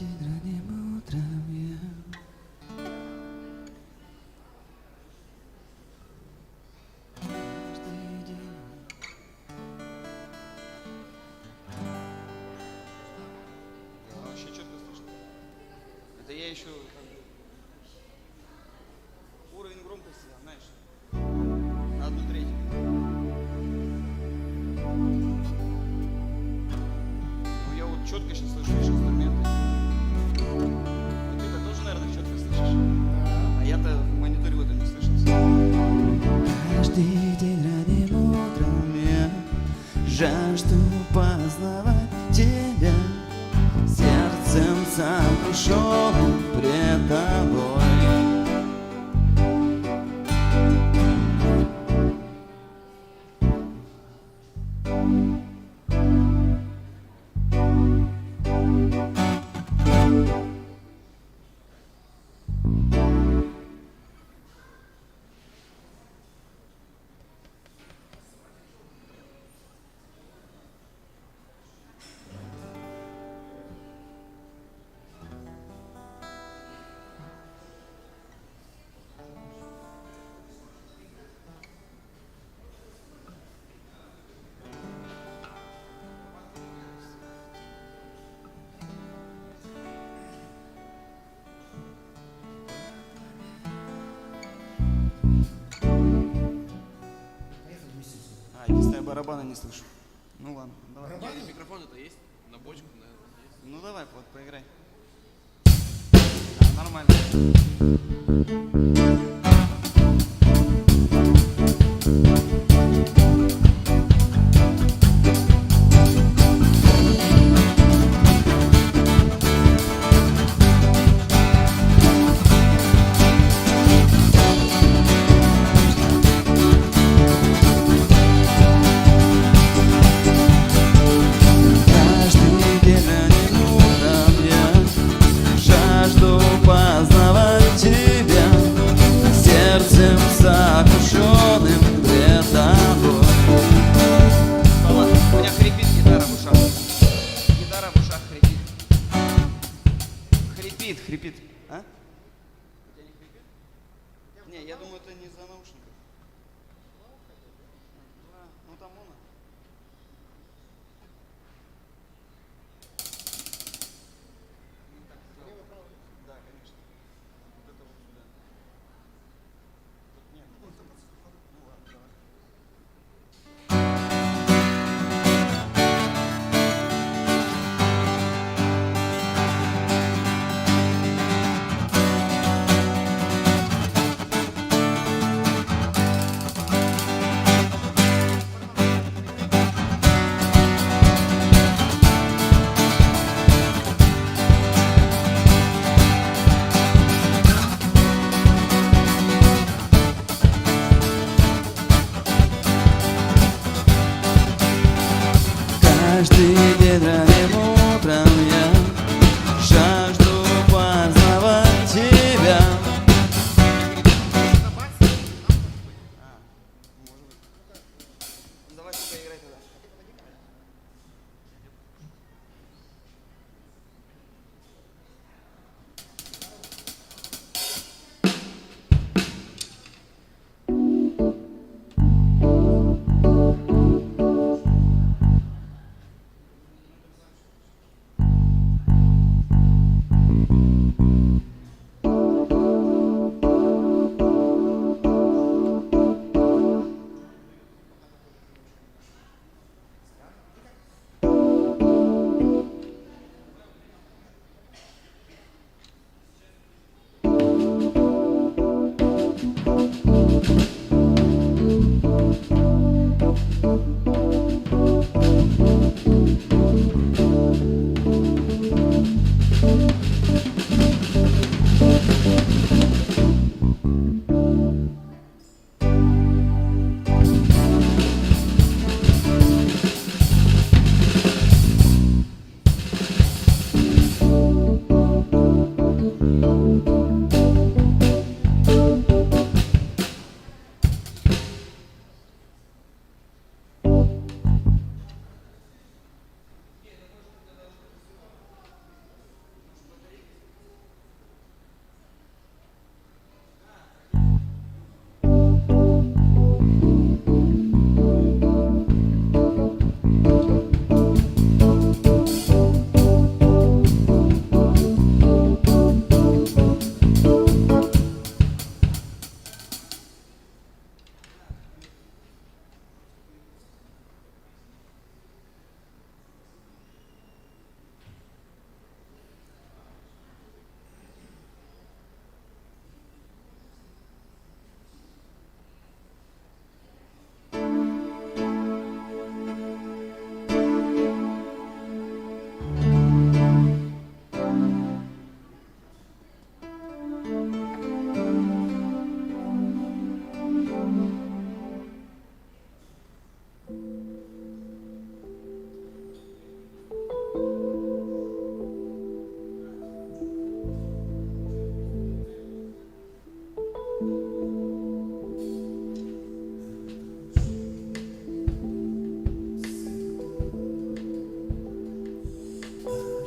день ранним утром я каждый день. Вообще четко слышно. Это я еще уровень громкости, знаешь, на 1/3. Ну я вот четко сейчас слышу лишь инструменты. И ты-то тоже, наверное, четко слышишь. А я-то в мониторе вот это не слышал. Каждый день ранним утром я жажду познавать тебя, сердцем сокрушенным пред тобой. Единственное, я барабаны не слышу. Ну ладно, давай. Микрофон-то есть? На бочку, наверное, есть. Ну давай, вот, поиграй. Да, нормально. Каждый день ранним утром я жажду познавать тебя, сердцем сокрушенным пред тобой. У меня хрипит гитара в ушах. Гитара в ушах хрипит. Хрипит. А? У тебя не хрипит? Не, я думаю, это не из-за наушников. Ну там он. Да, конечно. Вот это вот сюда. Тут нет. Ну ладно, давай.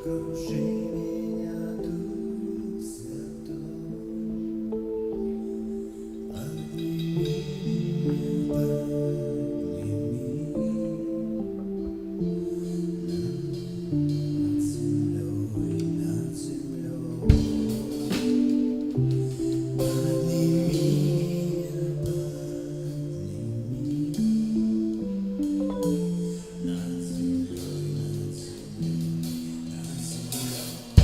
Окружи меня, Дух Святой, подними меня, подними над землей, подними меня, подними над землей, над землей, над землей.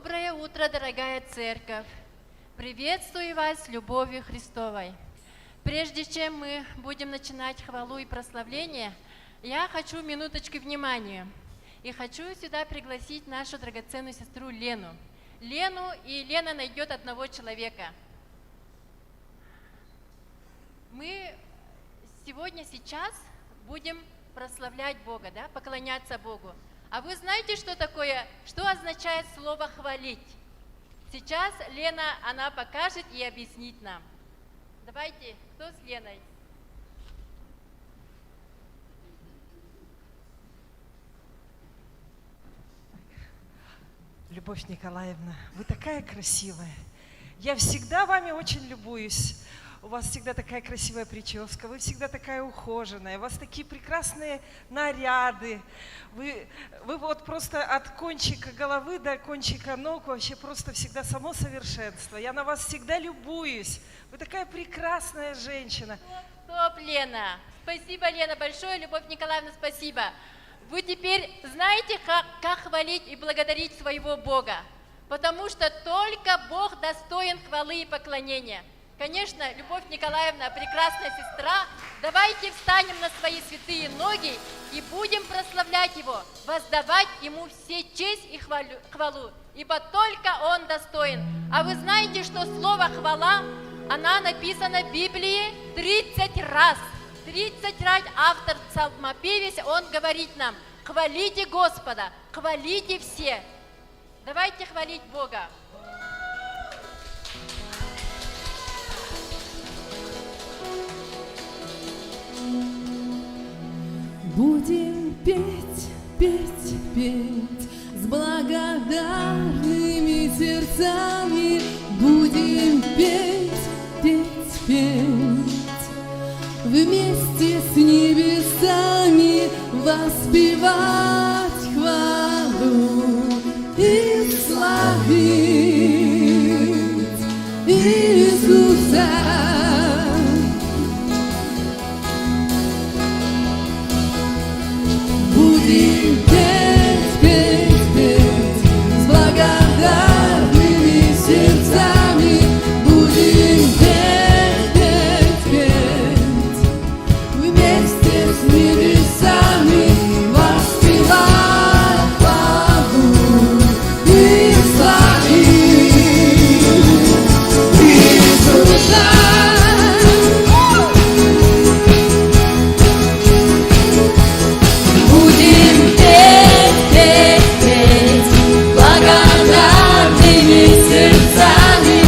Доброе утро, дорогая церковь! Приветствую вас с любовью Христовой. Прежде чем мы будем начинать хвалу и прославление, я хочу минуточку внимания. И хочу сюда пригласить нашу драгоценную сестру Лену. И Лена найдет одного человека. Мы сейчас будем прославлять Бога, да, поклоняться Богу. А вы знаете, что означает слово «хвалить»? Сейчас Лена, она покажет и объяснит нам. Давайте, кто с Леной? Любовь Николаевна, вы такая красивая. Я всегда вами очень любуюсь. У вас всегда такая красивая прическа, вы всегда такая ухоженная, у вас такие прекрасные наряды. Вы вот просто от кончика головы до кончика ног вообще просто всегда само совершенство. Я на вас всегда любуюсь. Вы такая прекрасная женщина. Стоп, Лена. Спасибо, Лена, большое. Любовь Николаевна, спасибо. Вы теперь знаете, как хвалить и благодарить своего Бога? Потому что только Бог достоин хвалы и поклонения. Конечно, Любовь Николаевна, прекрасная сестра, давайте встанем на свои святые ноги и будем прославлять Его, воздавать Ему все честь и хвалу, ибо только Он достоин. А вы знаете, что слово «хвала», она написана в Библии 30 раз. 30 раз автор псалмопевец, он говорит нам: хвалите Господа, хвалите все. Давайте хвалить Бога. Будем петь, петь, петь с благодарными сердцами. Будем петь, петь, петь вместе с небесами, воспевать хвалу и славить Иисуса. Будем петь, петь, петь с благодарными сердцами. Будем петь, петь, петь вместе с небесами, воспевать хвалу и славить Иисуса. Благодарными сердцами.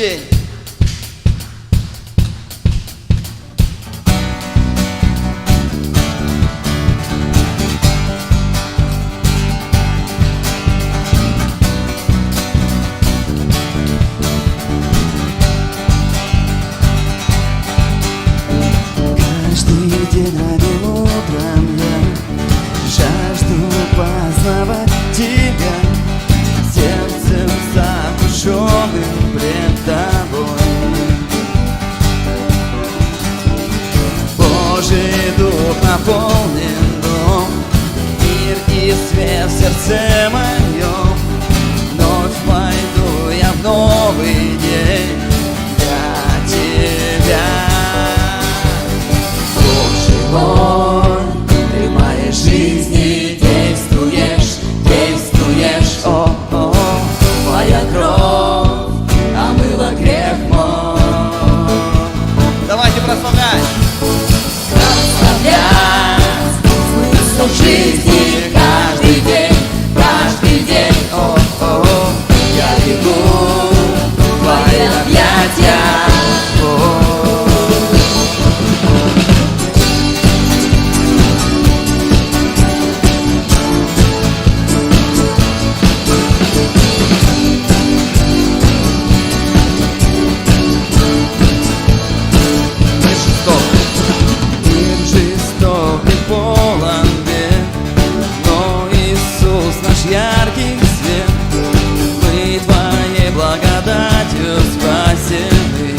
день. Каждый день ранним утром я жажду познавать тебя, сердцем сокрушенным пред тобой. Божий Дух наполнен дом, мир и свет в сердце моем. Вновь пойду я в новый день для тебя. Боже, ты в моей жизни действуешь, действуешь, о-о. Твоя кровь омыла грех мой. Давайте прославлять. Прославлять смысл жизни каждый день, о-о. Я бегу в твои объятия. Яркий свет, мы твоей благодатью спасены.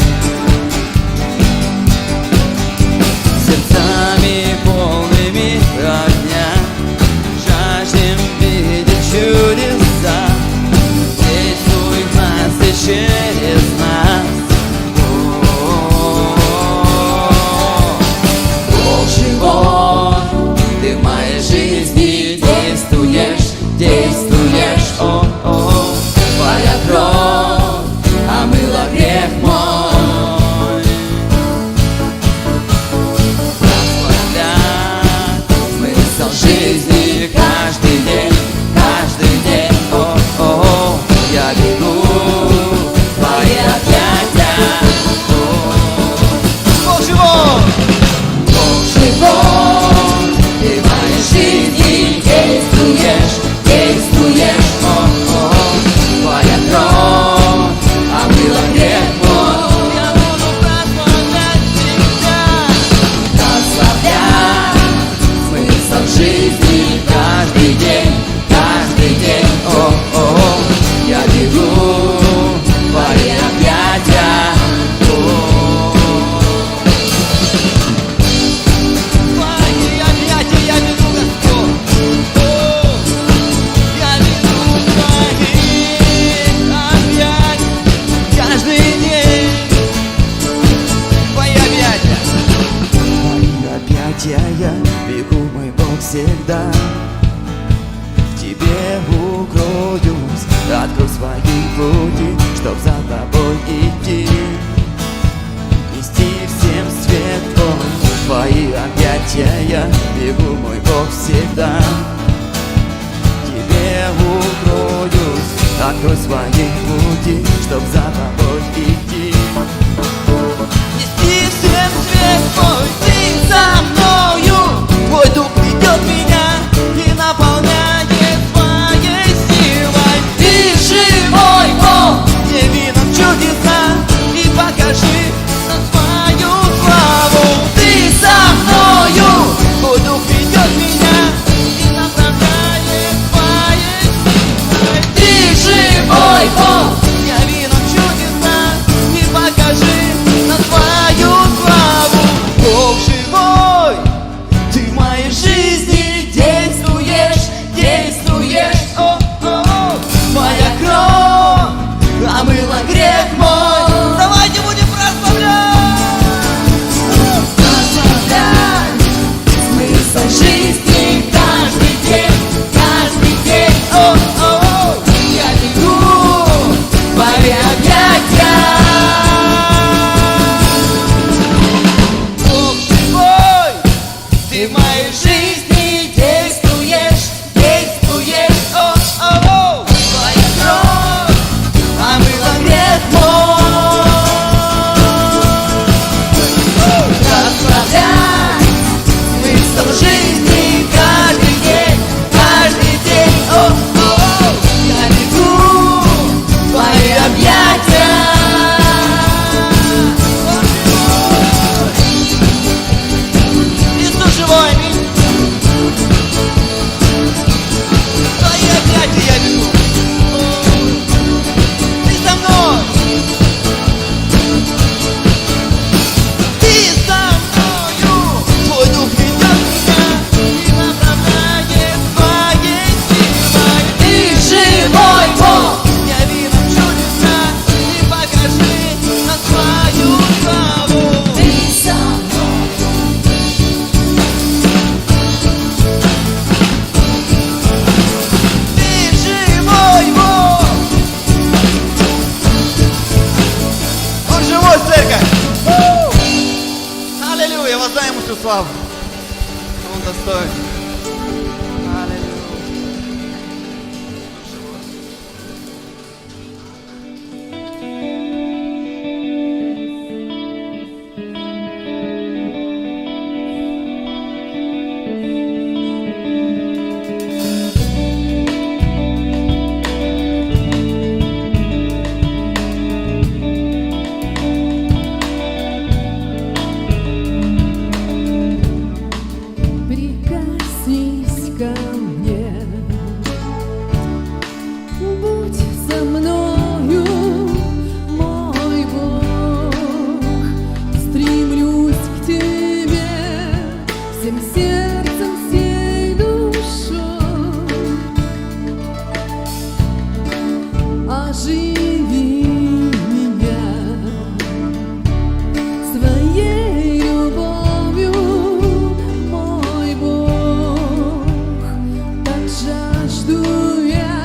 Сердцами полными огня жаждем видеть чудеса. Действуй в нас и через нас. Бог живой, ты в моей жизни действуешь. Действуешь, о-о, твоя кровь омыла грех мой. Прославлять смысл жизни каждый день, о-о. Я бегу в твои объятия. Бог живой! Бог живой, ты в моей жизни действуешь. Действуешь, о-о, твоя кровь омыла грех мой. Я буду прославлять тебя. Прославлять смысл жизни каждый день, о-о. Я бегу в твои объятия. Твои объятия я бегу, Господь. Каждый день твои объятия. Твои объятия я бегу, мой Бог, всегда. В тебе укроюсь, открой свои пути, чтоб за тобой идти, нести всем свет твой. Твои объятия я бегу, мой Бог, всегда. В тебе укроюсь, открой свои пути, чтоб за тобой идти, нести всем свет твой. Ты за мною, твой дух ведет меня и наполняет своей силой. Ты живой Бог, яви нам чудеса и покажи нам свою славу. Ты за мною, твой дух ведет меня и направляет своей силой. Ты живой Бог, яви нам чудеса живой, церковь! Аллилуйя! Воздай ему всю славу. Он достоин. Аллилуйя. Прикоснись ко мне, будь со мною, мой Бог. Стремлюсь к Тебе всем сердцем, всей душой. Оживи меня своей любовью, мой Бог. Так жажду я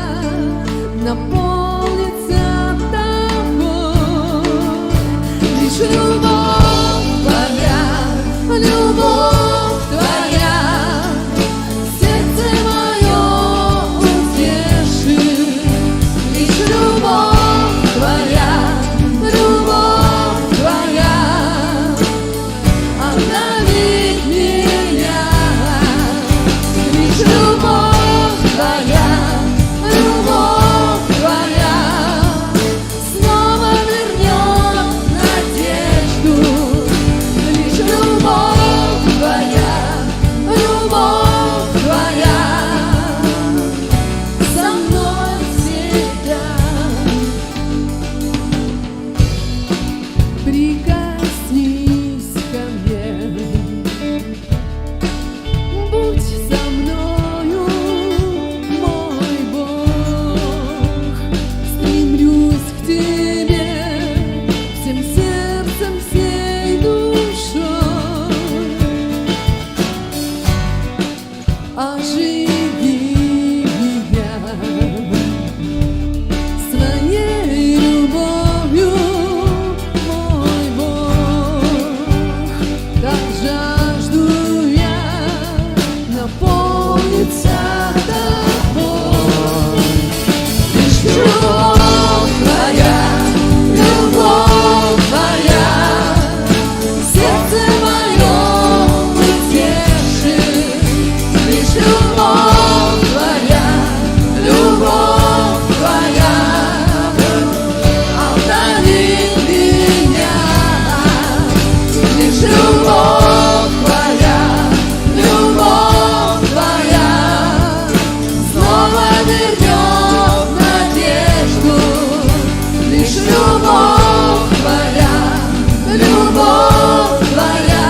наполниться Тобой. Лишь любовь Твоя, сердце мое утешит. Лишь любовь Твоя, обновит меня. Лишь любовь Твоя, снова вернет надежду. Лишь любовь Твоя, со мной всегда. Прикоснись ко мне, будь со мною, мой Бог. Стремлюсь к Тебе всем сердцем, всей душой. Оживи меня своей любовью, мой Бог. Так жажду я наполниться Тобой. Лишь любовь Твоя, сердце мое утешит. Лишь любовь Твоя, обновит меня. Лишь любовь Твоя, снова вернет надежду. Лишь любовь Твоя,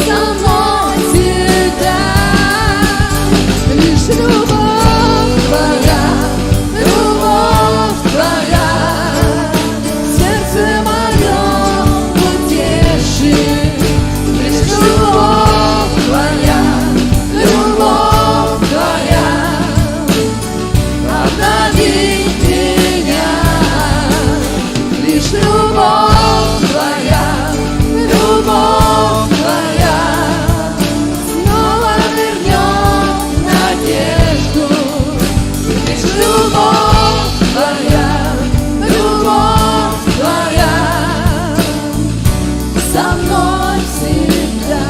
со мной всегда. Лишь любовь Твоя, сердце мое утешит. Лишь любовь Твоя, обновит меня. Лишь любовь Твоя, снова вернет надежду. Лишь любовь Твоя, со мной всегда.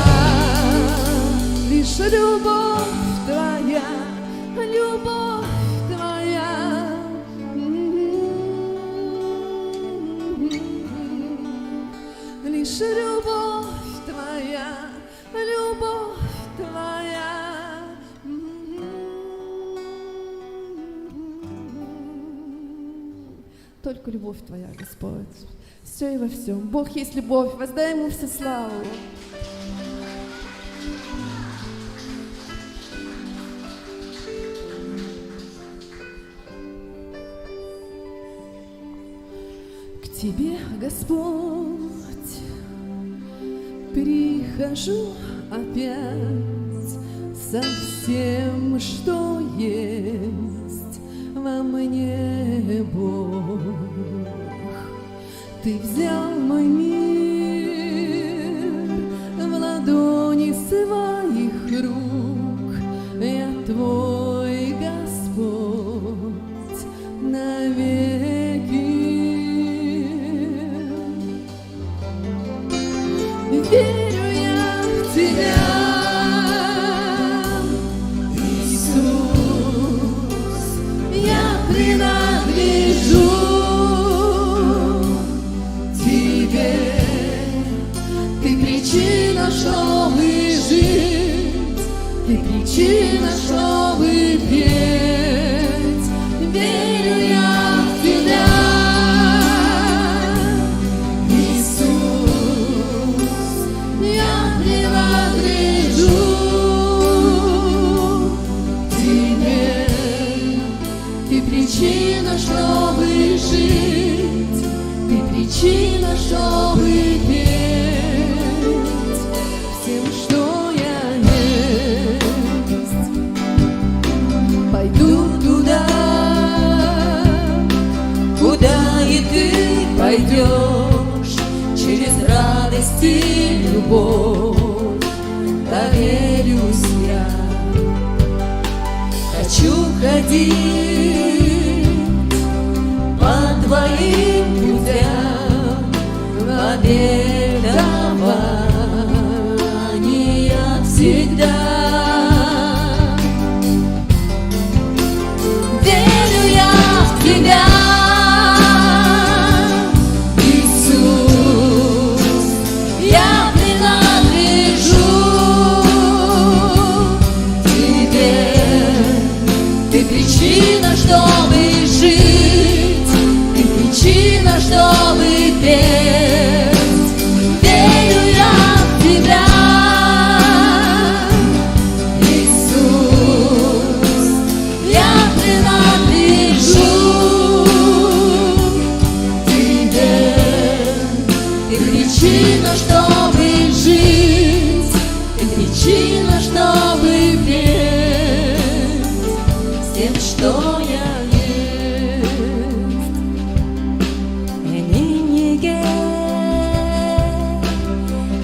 Лишь любовь Твоя, лишь любовь Твоя, Только любовь Твоя, Господь. Все и во всем. Бог есть любовь. Воздай Ему всю славу. К Тебе, Господь, прихожу опять со всем, что есть во мне, Бог. Ты взял мой мир в ладони своих рук. Я твой Господь навеки. Верю я в Тебя, Иисус, я принадлежу Тебе. Ты причина, чтобы жить, Ты причина, чтобы петь. Верю я в Тебя, Иисус, я принадлежу Тебе. Ты причина, чтобы жить, Ты причина, чтобы петь. Всем, что я есть, пойду туда, куда и Ты пойдешь, через радость и любовь доверюсь я. Хочу ходить по Твоим путям, обетования всегда. Верю я в Тебя, Иисус, я принадлежу Тебе. Ты причина, чтобы жить, Ты причина, чтобы петь. Верю я в Тебя, Иисус, я принадлежу Тебе. Ты причина, чтобы жить, Ты причина, чтобы петь. Всем, что я есть. Энинеге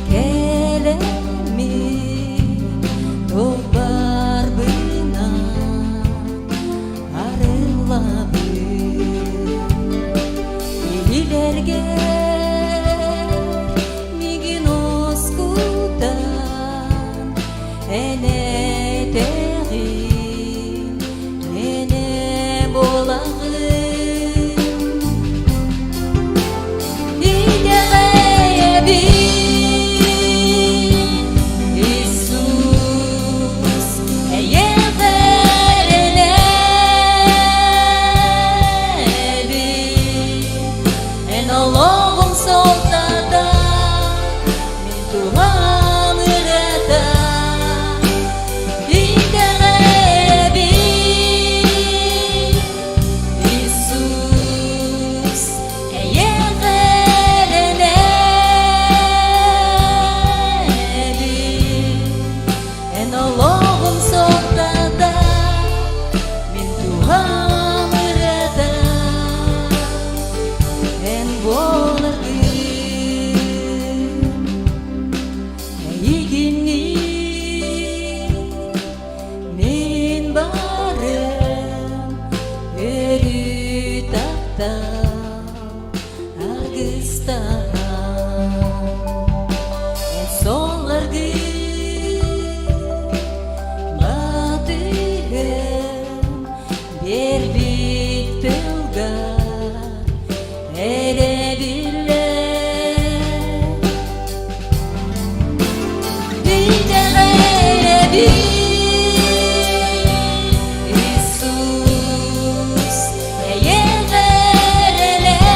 келеми топар бына арылабы илерге мигин оскута энетери эне болагы идереби Иисус эйеверенеби эн ологом солтада мен туган ырета идереби Иисус эйеверенеби эн ологом солтада мен туган ырета эн боларды игинни мен барым өрү такта аргыстаган эн соларды батырым бербик тылга эребиле идереби Иисус эйеверенеби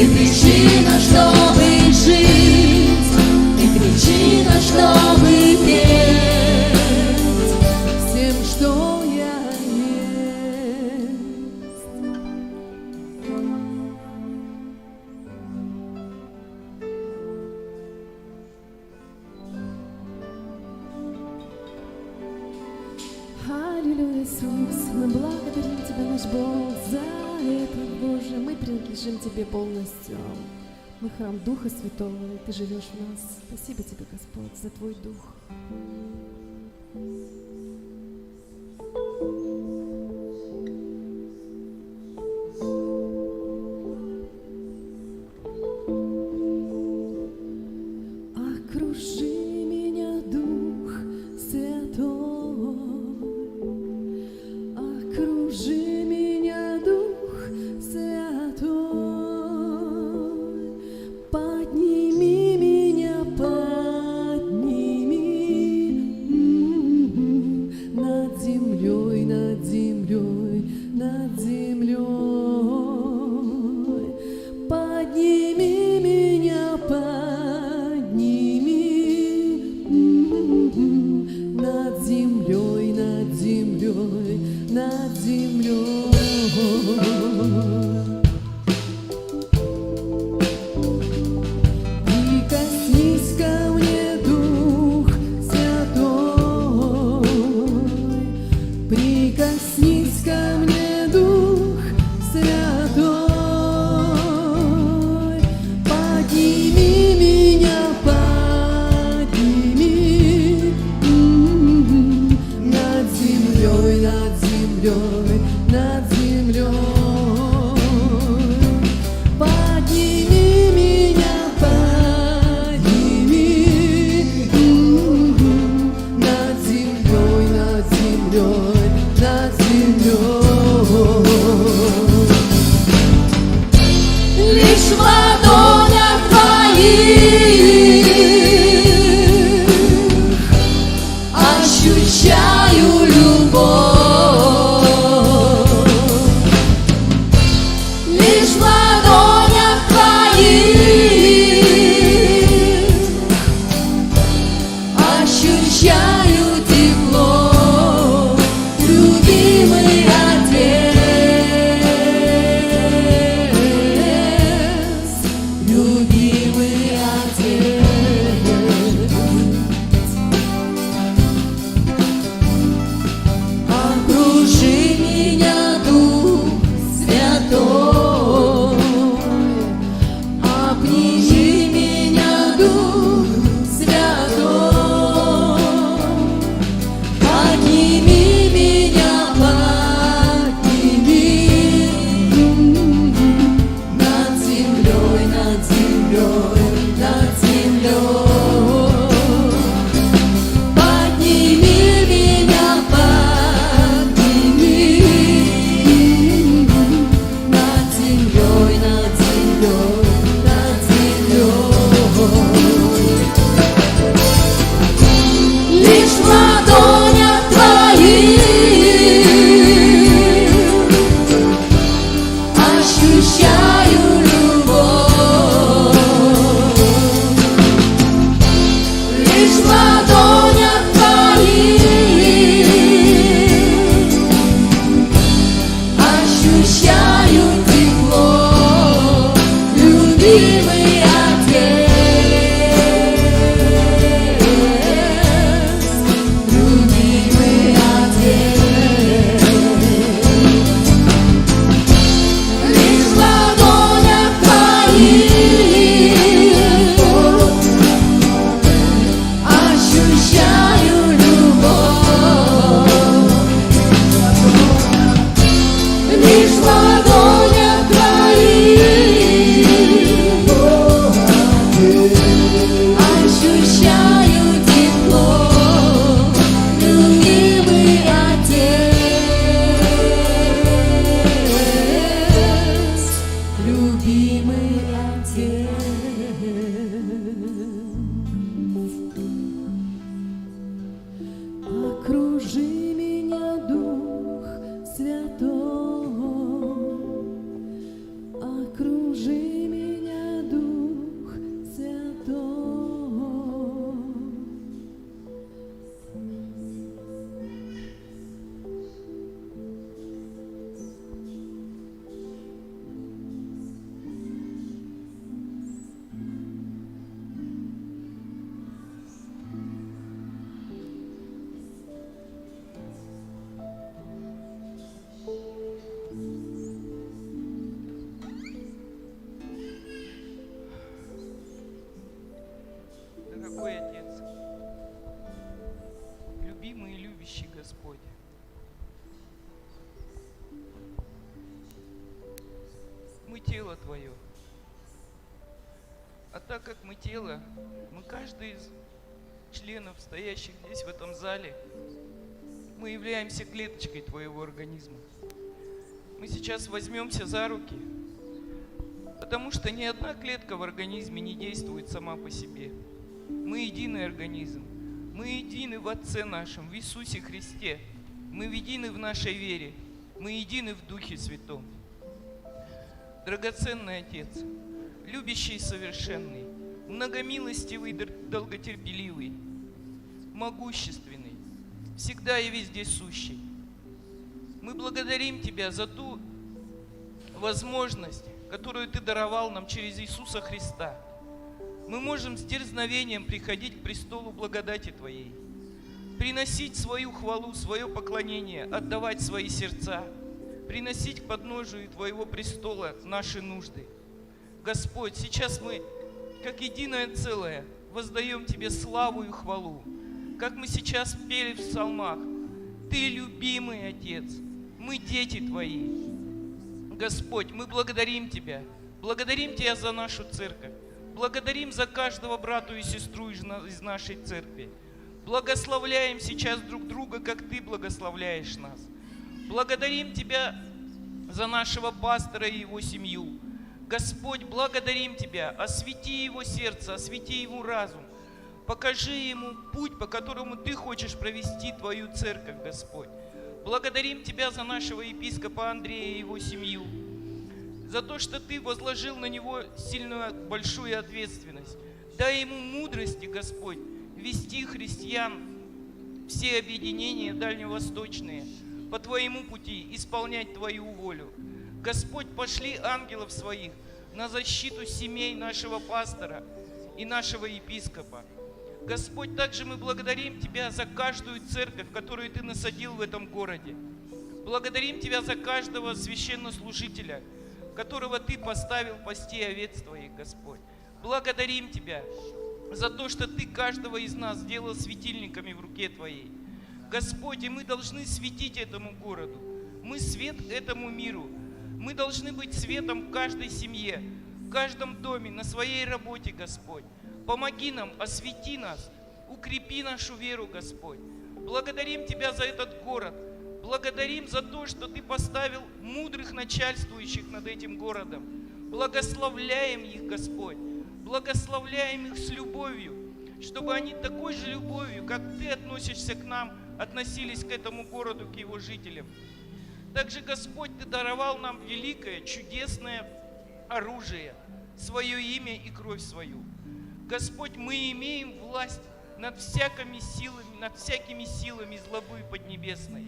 Ты причина, чтобы жить, ты причина, чтобы петь. Всем, что я есть. Аллилуйя, Иисус, мы благодарим Тебя, наш Бог, за это, Боже. Мы принадлежим Тебе полностью. Мы храм Духа Святого, и Ты живешь в нас. Спасибо Тебе, Господь, за Твой Дух. Окружи меня, Дух Святой. Окружи меня, Дух Святой. Подними меня, подними над землей, над землей, над землей. Подними меня, подними над землей, над землей, над землей. Прикоснись ко мне, Дух Святой. Прикоснись ко мне, Дух Святой. Подними меня, подними над землей, над землей, над землей. Подними меня, подними над землей, над землей, над землей. Лишь в ладонях твоих ощущаю любовь. Лишь в ладонях твоих ощущаю тепло, любимый Отец, любимый Отец. Окружи меня, Дух Святой. Обними меня, Дух Святой. Подними меня, подними над землей, над землей, над землей. Подними меня, подними над землей, над землей, над землей. Лишь в ладонях твоих ощущаю любовь. Лишь в ладонях твоих ощущаю тепло, любимый Отец, любимый Отец. Лишь в ладонях твоих ощущаю любовь. Лишь в ладонях твоих ощущаю тепло, любимый Отец, любимый Отец. Окружи меня, Дух Святой. Окружи меня, тело Твое. А так как мы тело, мы каждый из членов, стоящих здесь в этом зале, мы являемся клеточкой Твоего организма. Мы сейчас возьмемся за руки, потому что ни одна клетка в организме не действует сама по себе. Мы единый организм. Мы едины в Отце нашем, в Иисусе Христе. Мы едины в нашей вере. Мы едины в Духе Святом. Драгоценный Отец, любящий и совершенный, многомилостивый, долготерпеливый, могущественный, всегда и везде сущий. Мы благодарим Тебя за ту возможность, которую Ты даровал нам через Иисуса Христа. Мы можем с дерзновением приходить к престолу благодати Твоей, приносить свою хвалу, свое поклонение, отдавать свои сердца, приносить к подножию Твоего престола наши нужды. Господь, сейчас мы, как единое целое, воздаем Тебе славу и хвалу. Как мы сейчас пели в псалмах: Ты любимый Отец, мы дети Твои. Господь, мы благодарим Тебя за нашу церковь, благодарим за каждого брата и сестру из нашей церкви. Благословляем сейчас друг друга, как Ты благословляешь нас. Благодарим Тебя за нашего пастора и его семью. Господь, благодарим Тебя, освети его сердце, освети его разум. Покажи ему путь, по которому Ты хочешь провести Твою церковь, Господь. Благодарим Тебя за нашего епископа Андрея и его семью, за то, что Ты возложил на него сильную, большую ответственность. Дай ему мудрости, Господь, вести христиан, все объединения дальневосточные, по Твоему пути исполнять Твою волю. Господь, пошли ангелов Своих на защиту семей нашего пастора и нашего епископа. Господь, также мы благодарим Тебя за каждую церковь, которую Ты насадил в этом городе. Благодарим Тебя за каждого священнослужителя, которого Ты поставил пасти овец Твоих, Господь. Благодарим Тебя за то, что Ты каждого из нас сделал светильниками в руке Твоей. Господь, и мы должны светить этому городу. Мы свет этому миру. Мы должны быть светом в каждой семье, в каждом доме, на своей работе, Господь. Помоги нам, освети нас, укрепи нашу веру, Господь. Благодарим Тебя за этот город. Благодарим за то, что Ты поставил мудрых начальствующих над этим городом. Благословляем их, Господь. Благословляем их с любовью, чтобы они такой же любовью, как Ты относишься к нам, относились к этому городу, к его жителям. Также, Господь, Ты даровал нам великое, чудесное оружие, свое имя и кровь свою. Господь, мы имеем власть над всякими силами злобы поднебесной.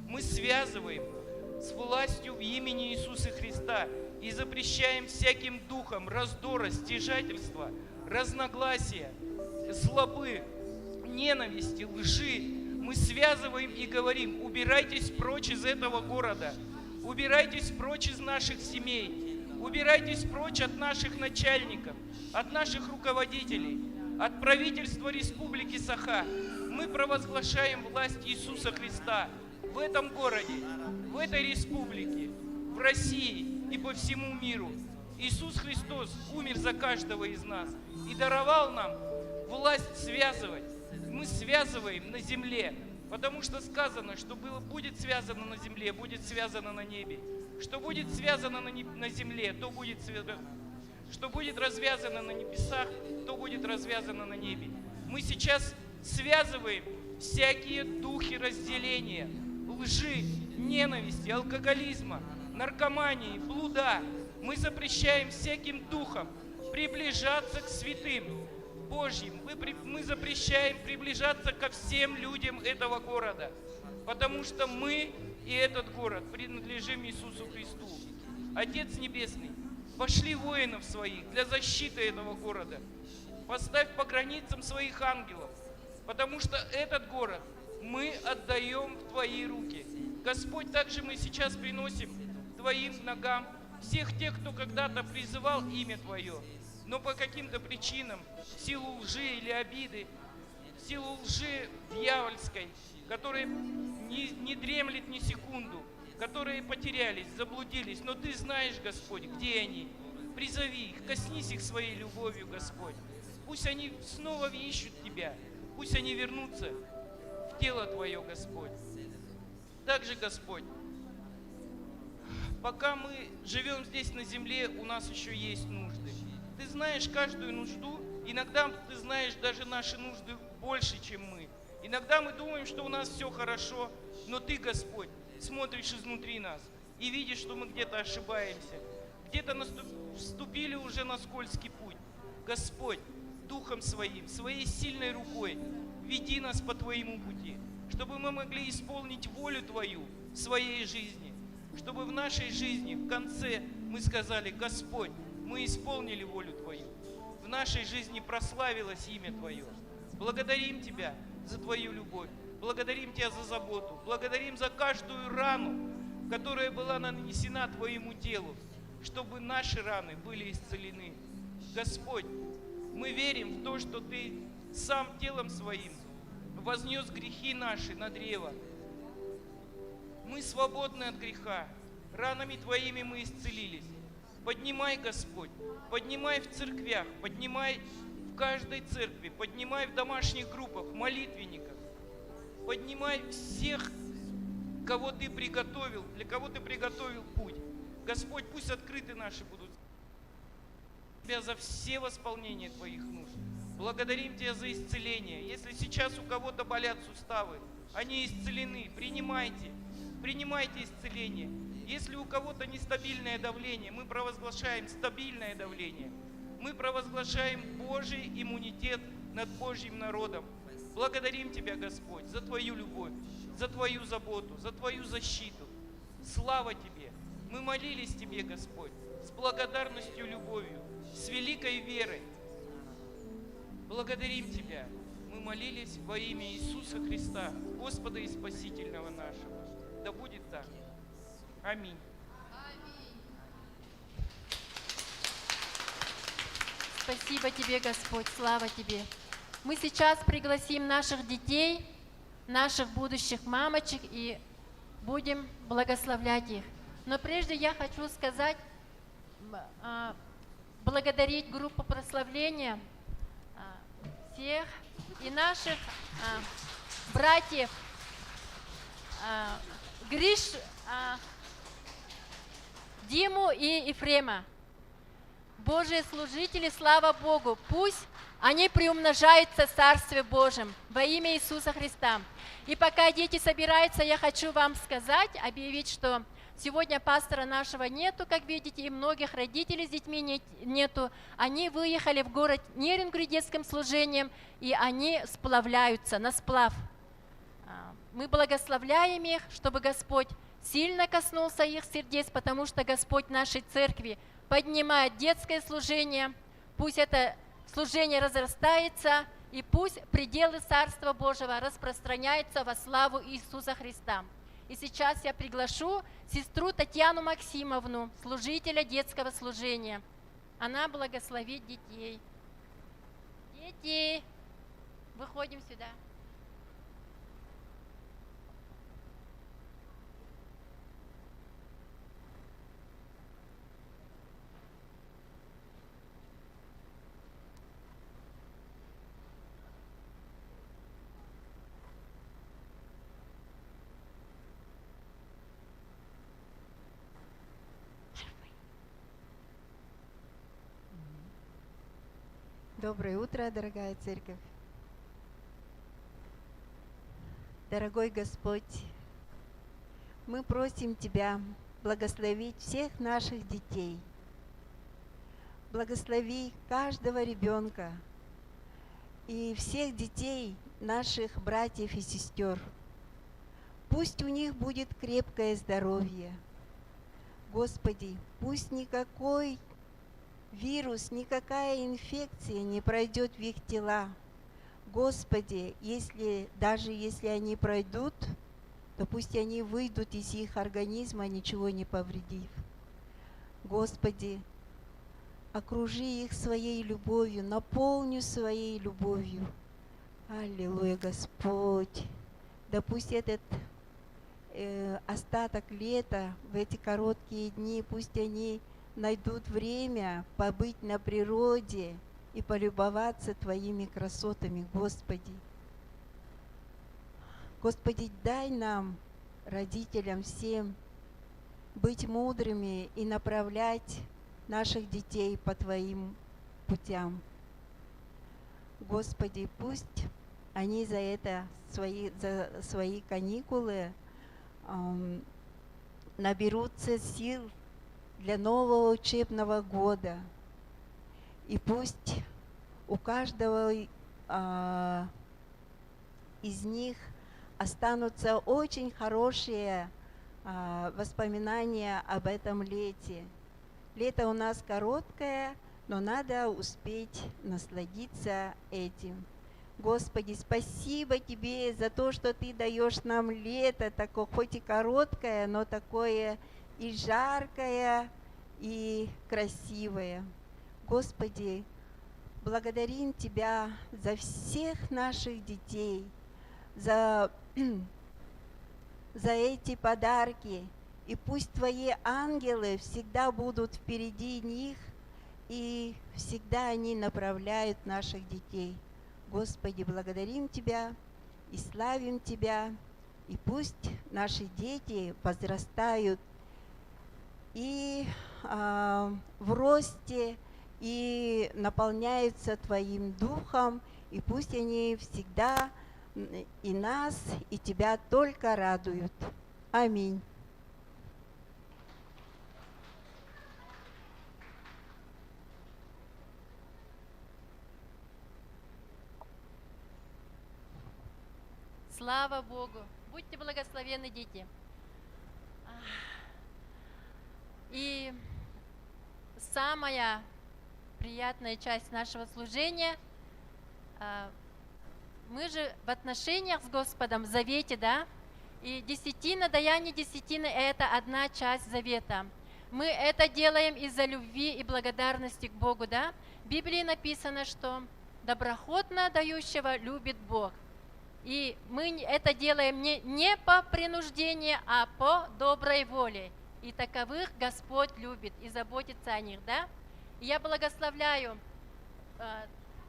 Мы связываем с властью в имени Иисуса Христа и запрещаем всяким духом раздора, стяжательства, разногласия, злобы, ненависти, лжи. Мы связываем и говорим: убирайтесь прочь из этого города, убирайтесь прочь из наших семей, убирайтесь прочь от наших начальников, от наших руководителей, от правительства Республики Саха. Мы провозглашаем власть Иисуса Христа в этом городе, в этой республике, в России и по всему миру. Иисус Христос умер за каждого из нас и даровал нам власть связывать. Мы связываем на земле, потому что сказано, что будет связано на земле, будет связано на небе. Что будет связано на земле, то будет связано. Что будет развязано на небесах, то будет развязано на небе. Мы сейчас связываем всякие духи разделения, лжи, ненависти, алкоголизма, наркомании, блуда. Мы запрещаем всяким духам приближаться к святым Божьим. Мы запрещаем приближаться ко всем людям этого города, потому что мы и этот город принадлежим Иисусу Христу. Отец Небесный, пошли воинов своих для защиты этого города. Поставь по границам своих ангелов, потому что этот город мы отдаем в Твои руки. Господь, также мы сейчас приносим к Твоим ногам всех тех, кто когда-то призывал имя Твое, но по каким-то причинам, в силу лжи или обиды, в силу лжи дьявольской, которая не дремлет ни секунду, которые потерялись, заблудились. Но Ты знаешь, Господь, где они, Призови их, коснись их своей любовью, Господь. Пусть они снова ищут Тебя. Пусть они вернутся в тело Твое, Господь. Также, Господь, пока мы живем здесь на земле, у нас еще есть нужды. Ты знаешь каждую нужду. Иногда Ты знаешь даже наши нужды больше, чем мы. Иногда мы думаем, что у нас все хорошо, но Ты, Господь, смотришь изнутри нас и видишь, что мы где-то ошибаемся, где-то вступили уже на скользкий путь. Господь, Духом Своим, Своей сильной рукой веди нас по Твоему пути, чтобы мы могли исполнить волю Твою в своей жизни, чтобы в нашей жизни в конце мы сказали: Господь, мы исполнили волю Твою, в нашей жизни прославилось имя Твое. Благодарим Тебя за Твою любовь, благодарим Тебя за заботу, благодарим за каждую рану, которая была нанесена Твоему телу, чтобы наши раны были исцелены. Господь, мы верим в то, что Ты сам телом Своим вознес грехи наши на древо. Мы свободны от греха, ранами Твоими мы исцелились. Поднимай, Господь, поднимай в церквях, поднимай в каждой церкви, поднимай в домашних группах, молитвенниках, поднимай всех, кого Ты приготовил, для кого Ты приготовил путь. Господь, пусть открыты наши будут. Тебя за все восполнения Твоих нужд. Благодарим Тебя за исцеление. Если сейчас у кого-то болят суставы, они исцелены. Принимайте исцеление. Если у кого-то нестабильное давление, мы провозглашаем стабильное давление. Мы провозглашаем Божий иммунитет над Божьим народом. Благодарим Тебя, Господь, за Твою любовь, за Твою заботу, за Твою защиту. Слава Тебе! Мы молились Тебе, Господь, с благодарностью, любовью, с великой верой. Благодарим Тебя. Мы молились во имя Иисуса Христа, Господа и Спасительного нашего. Да будет так. Аминь. Спасибо Тебе, Господь, слава Тебе. Мы сейчас пригласим наших детей, наших будущих мамочек и будем благословлять их. Но прежде я хочу сказать, благодарить группу прославления всех и наших братьев Диму и Ефрема. Божьи служители, слава Богу, пусть они приумножаются в Царстве Божьем во имя Иисуса Христа. И пока дети собираются, я хочу вам сказать, объявить, что сегодня пастора нашего нету, как видите, и многих родителей с детьми нету. Они выехали в город Нерингу детским служением, и они сплавляются на сплав. Мы благословляем их, чтобы Господь сильно коснулся их сердец, потому что Господь нашей церкви поднимает детское служение. Пусть это служение разрастается, и пусть пределы Царства Божьего распространяются во славу Иисуса Христа. И сейчас я приглашу сестру Татьяну Максимовну, служителя детского служения. Она благословит детей. Дети, выходим сюда. Доброе утро, дорогая церковь. Дорогой Господь, мы просим Тебя благословить всех наших детей. Благослови каждого ребенка и всех детей наших братьев и сестер. Пусть у них будет крепкое здоровье. Господи, пусть никакой вирус, никакая инфекция не пройдет в их тела. Господи, даже если они пройдут, то пусть они выйдут из их организма, ничего не повредив. Господи, окружи их своей любовью, наполни своей любовью. Аллилуйя, Господь. Да пусть этот остаток лета, в эти короткие дни, пусть они найдут время побыть на природе и полюбоваться Твоими красотами, Господи. Господи, дай нам, родителям всем, быть мудрыми и направлять наших детей по Твоим путям. Господи, пусть они за свои каникулы наберутся сил для нового учебного года. И пусть у каждого из них останутся очень хорошие воспоминания об этом лете. Лето у нас короткое, но надо успеть насладиться этим. Господи, спасибо Тебе за то, что Ты даешь нам лето, такое, хоть и короткое, но такое и жаркое, и красивое. Господи, благодарим Тебя за всех наших детей, за эти подарки. И пусть Твои ангелы всегда будут впереди них, и всегда они направляют наших детей. Господи, благодарим Тебя и славим Тебя, и пусть наши дети возрастают и в росте, и наполняются Твоим Духом, и пусть они всегда и нас, и Тебя только радуют. Аминь. Слава Богу! Будьте благословенны, дети. И самая приятная часть нашего служения, мы же в отношениях с Господом, в завете, да? И десятина, даяние десятины – это одна часть завета. Мы это делаем из-за любви и благодарности к Богу, да? В Библии написано, что доброхотно дающего любит Бог. И мы это делаем не по принуждению, а по доброй воле. И таковых Господь любит и заботится о них, да? И я благословляю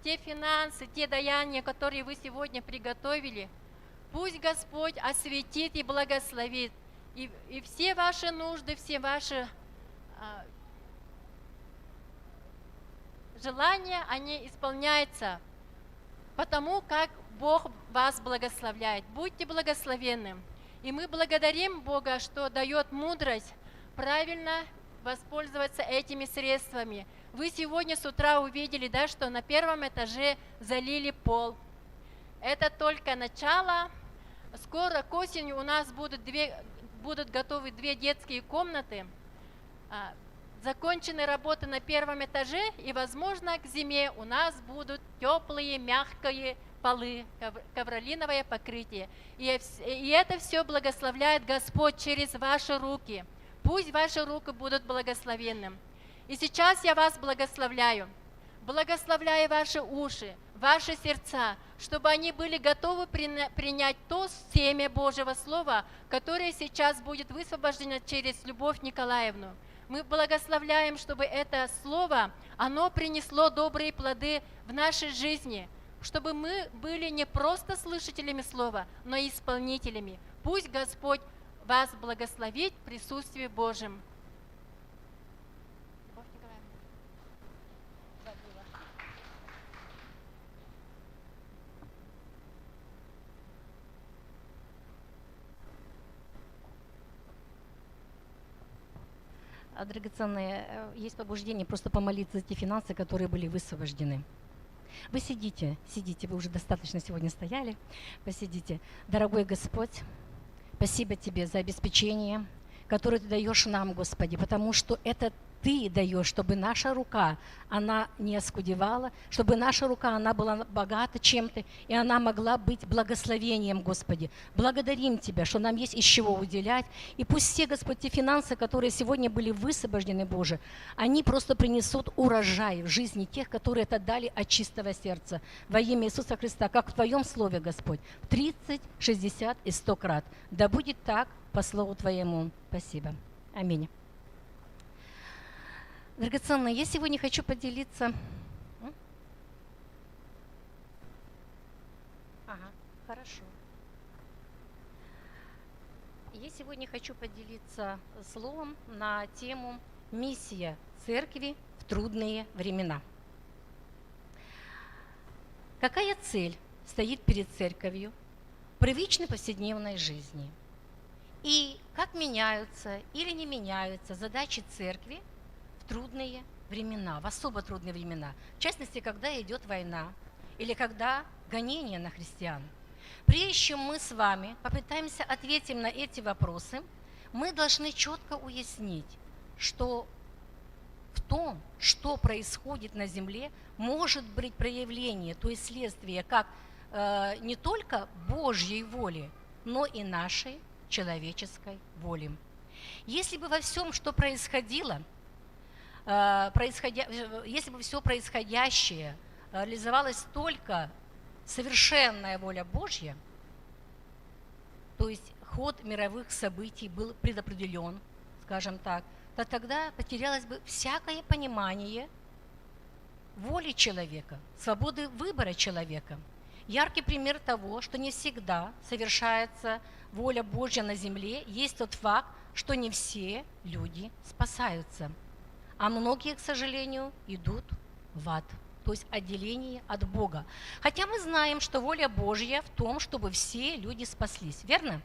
те финансы, те даяния, которые вы сегодня приготовили. Пусть Господь осветит и благословит. И все ваши нужды, все ваши желания, они исполняются, потому как Бог вас благословляет. Будьте благословенны. И мы благодарим Бога, что дает мудрость правильно воспользоваться этими средствами. Вы сегодня с утра увидели, да, что на первом этаже залили пол. Это только начало. Скоро к осени у нас будут готовы 2 детские комнаты. Закончены работы на первом этаже, и, возможно, к зиме у нас будут теплые, мягкие полы, ковролиновое покрытие. И это все благословляет Господь через ваши руки. Пусть ваши руки будут благословенным. И сейчас я вас благословляю. Благословляю ваши уши, ваши сердца, чтобы они были готовы принять то семя Божьего Слова, которое сейчас будет высвобождено через Любовь Николаевну. Мы благословляем, чтобы это Слово, оно принесло добрые плоды в нашей жизни, чтобы мы были не просто слышателями Слова, но и исполнителями. Пусть Господь вас благословит в присутствии Божьем. Драгоценные, есть побуждение просто помолиться за те финансы, которые были высвобождены. Вы сидите, вы уже достаточно сегодня стояли, посидите. Дорогой Господь, спасибо Тебе за обеспечение, которое Ты даешь нам, Господи, потому что это Ты даешь, чтобы наша рука, она не оскудевала, чтобы наша рука, она была богата чем-то, и она могла быть благословением, Господи. Благодарим Тебя, что нам есть из чего уделять, и пусть все, Господь, те финансы, которые сегодня были высвобождены, Боже, они просто принесут урожай в жизни тех, которые это дали от чистого сердца. Во имя Иисуса Христа, как в Твоем Слове, Господь, 30, 60 и 100 крат. Да будет так по Слову Твоему. Спасибо. Аминь. Драгоценные, я сегодня хочу поделиться... Ага, хорошо. Я сегодня хочу поделиться словом на тему «Миссия церкви в трудные времена». Какая цель стоит перед церковью в привычной повседневной жизни? И как меняются или не меняются задачи церкви в трудные времена, в особо трудные времена? В частности, когда идет война или когда гонения на христиан. Прежде чем мы с вами попытаемся ответить на эти вопросы, мы должны четко уяснить, что в том, что происходит на земле, может быть проявление, то есть следствие как не только Божьей воли, но и нашей человеческой воли. Если бы во всем, что происходило, если бы все происходящее реализовалась только совершенная воля Божья, то есть ход мировых событий был предопределен, скажем так, то тогда потерялось бы всякое понимание воли человека, свободы выбора человека. Яркий пример того, что не всегда совершается воля Божья на земле, есть тот факт, что не все люди спасаются, а многие, к сожалению, идут в ад. То есть отделение от Бога. Хотя мы знаем, что воля Божья в том, чтобы все люди спаслись. Верно?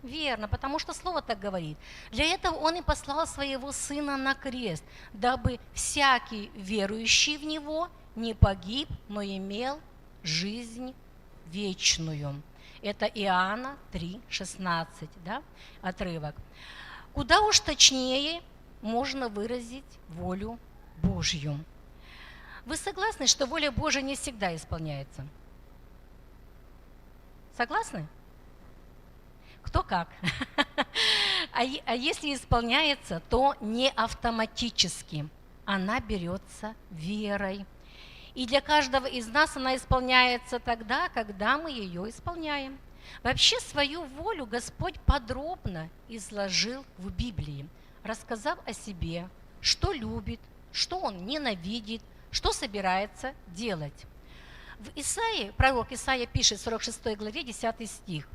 Верно, потому что Слово так говорит. Для этого Он и послал Своего Сына на крест, дабы всякий верующий в Него не погиб, но имел жизнь вечную. Это Иоанна 3,16, да, отрывок. Куда уж точнее можно выразить волю Божью. Вы согласны, что воля Божия не всегда исполняется? Согласны? Кто как? А если исполняется, то не автоматически. Она берется верой. И для каждого из нас она исполняется тогда, когда мы ее исполняем. Вообще свою волю Господь подробно изложил в Библии, рассказав о себе, что любит, что Он ненавидит, что собирается делать. В Исаии, пророк Исаия пишет в 46 главе 10 стих: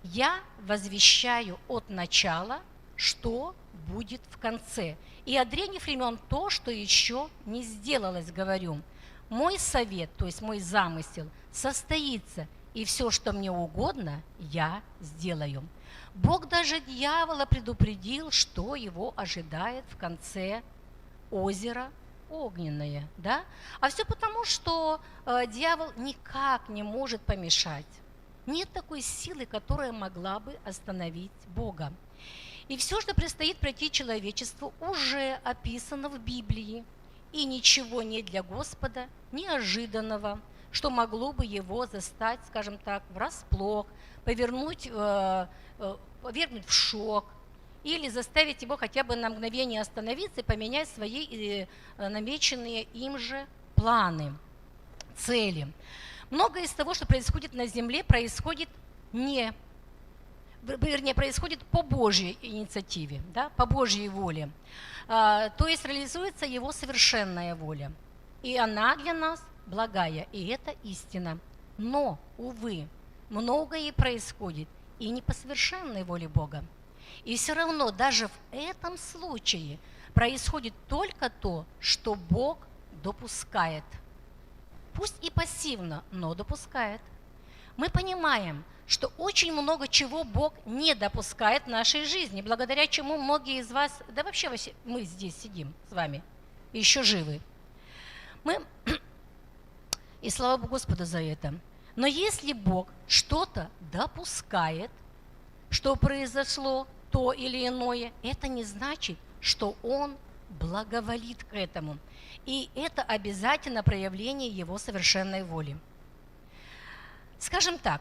«Я возвещаю от начала, что будет в конце, и от древних времен то, что еще не сделалось, говорю. Мой совет, то есть мой замысел, состоится, и все, что мне угодно, я сделаю». Бог даже дьявола предупредил, что его ожидает в конце озера огненное, да? А все потому, что дьявол никак не может помешать. Нет такой силы, которая могла бы остановить Бога. И все, что предстоит пройти человечеству, уже описано в Библии. И ничего нет для Господа неожиданного, что могло бы его застать, скажем так, врасплох, повергнуть в шок, или заставить его хотя бы на мгновение остановиться и поменять свои намеченные им же планы, цели. Многое из того, что происходит на земле, происходит происходит по Божьей инициативе, да, по Божьей воле. То есть реализуется Его совершенная воля. И она для нас благая, и это истина. Но, увы, многое происходит и не по совершенной воле Бога. И все равно даже в этом случае происходит только то, что Бог допускает. Пусть и пассивно, но допускает. Мы понимаем, что очень много чего Бог не допускает в нашей жизни, благодаря чему многие из вас, да вообще мы здесь сидим с вами, еще живы. И слава Господу за это. Но если Бог что-то допускает, что произошло то или иное, это не значит, что Он благоволит к этому. И это обязательно проявление Его совершенной воли. Скажем так,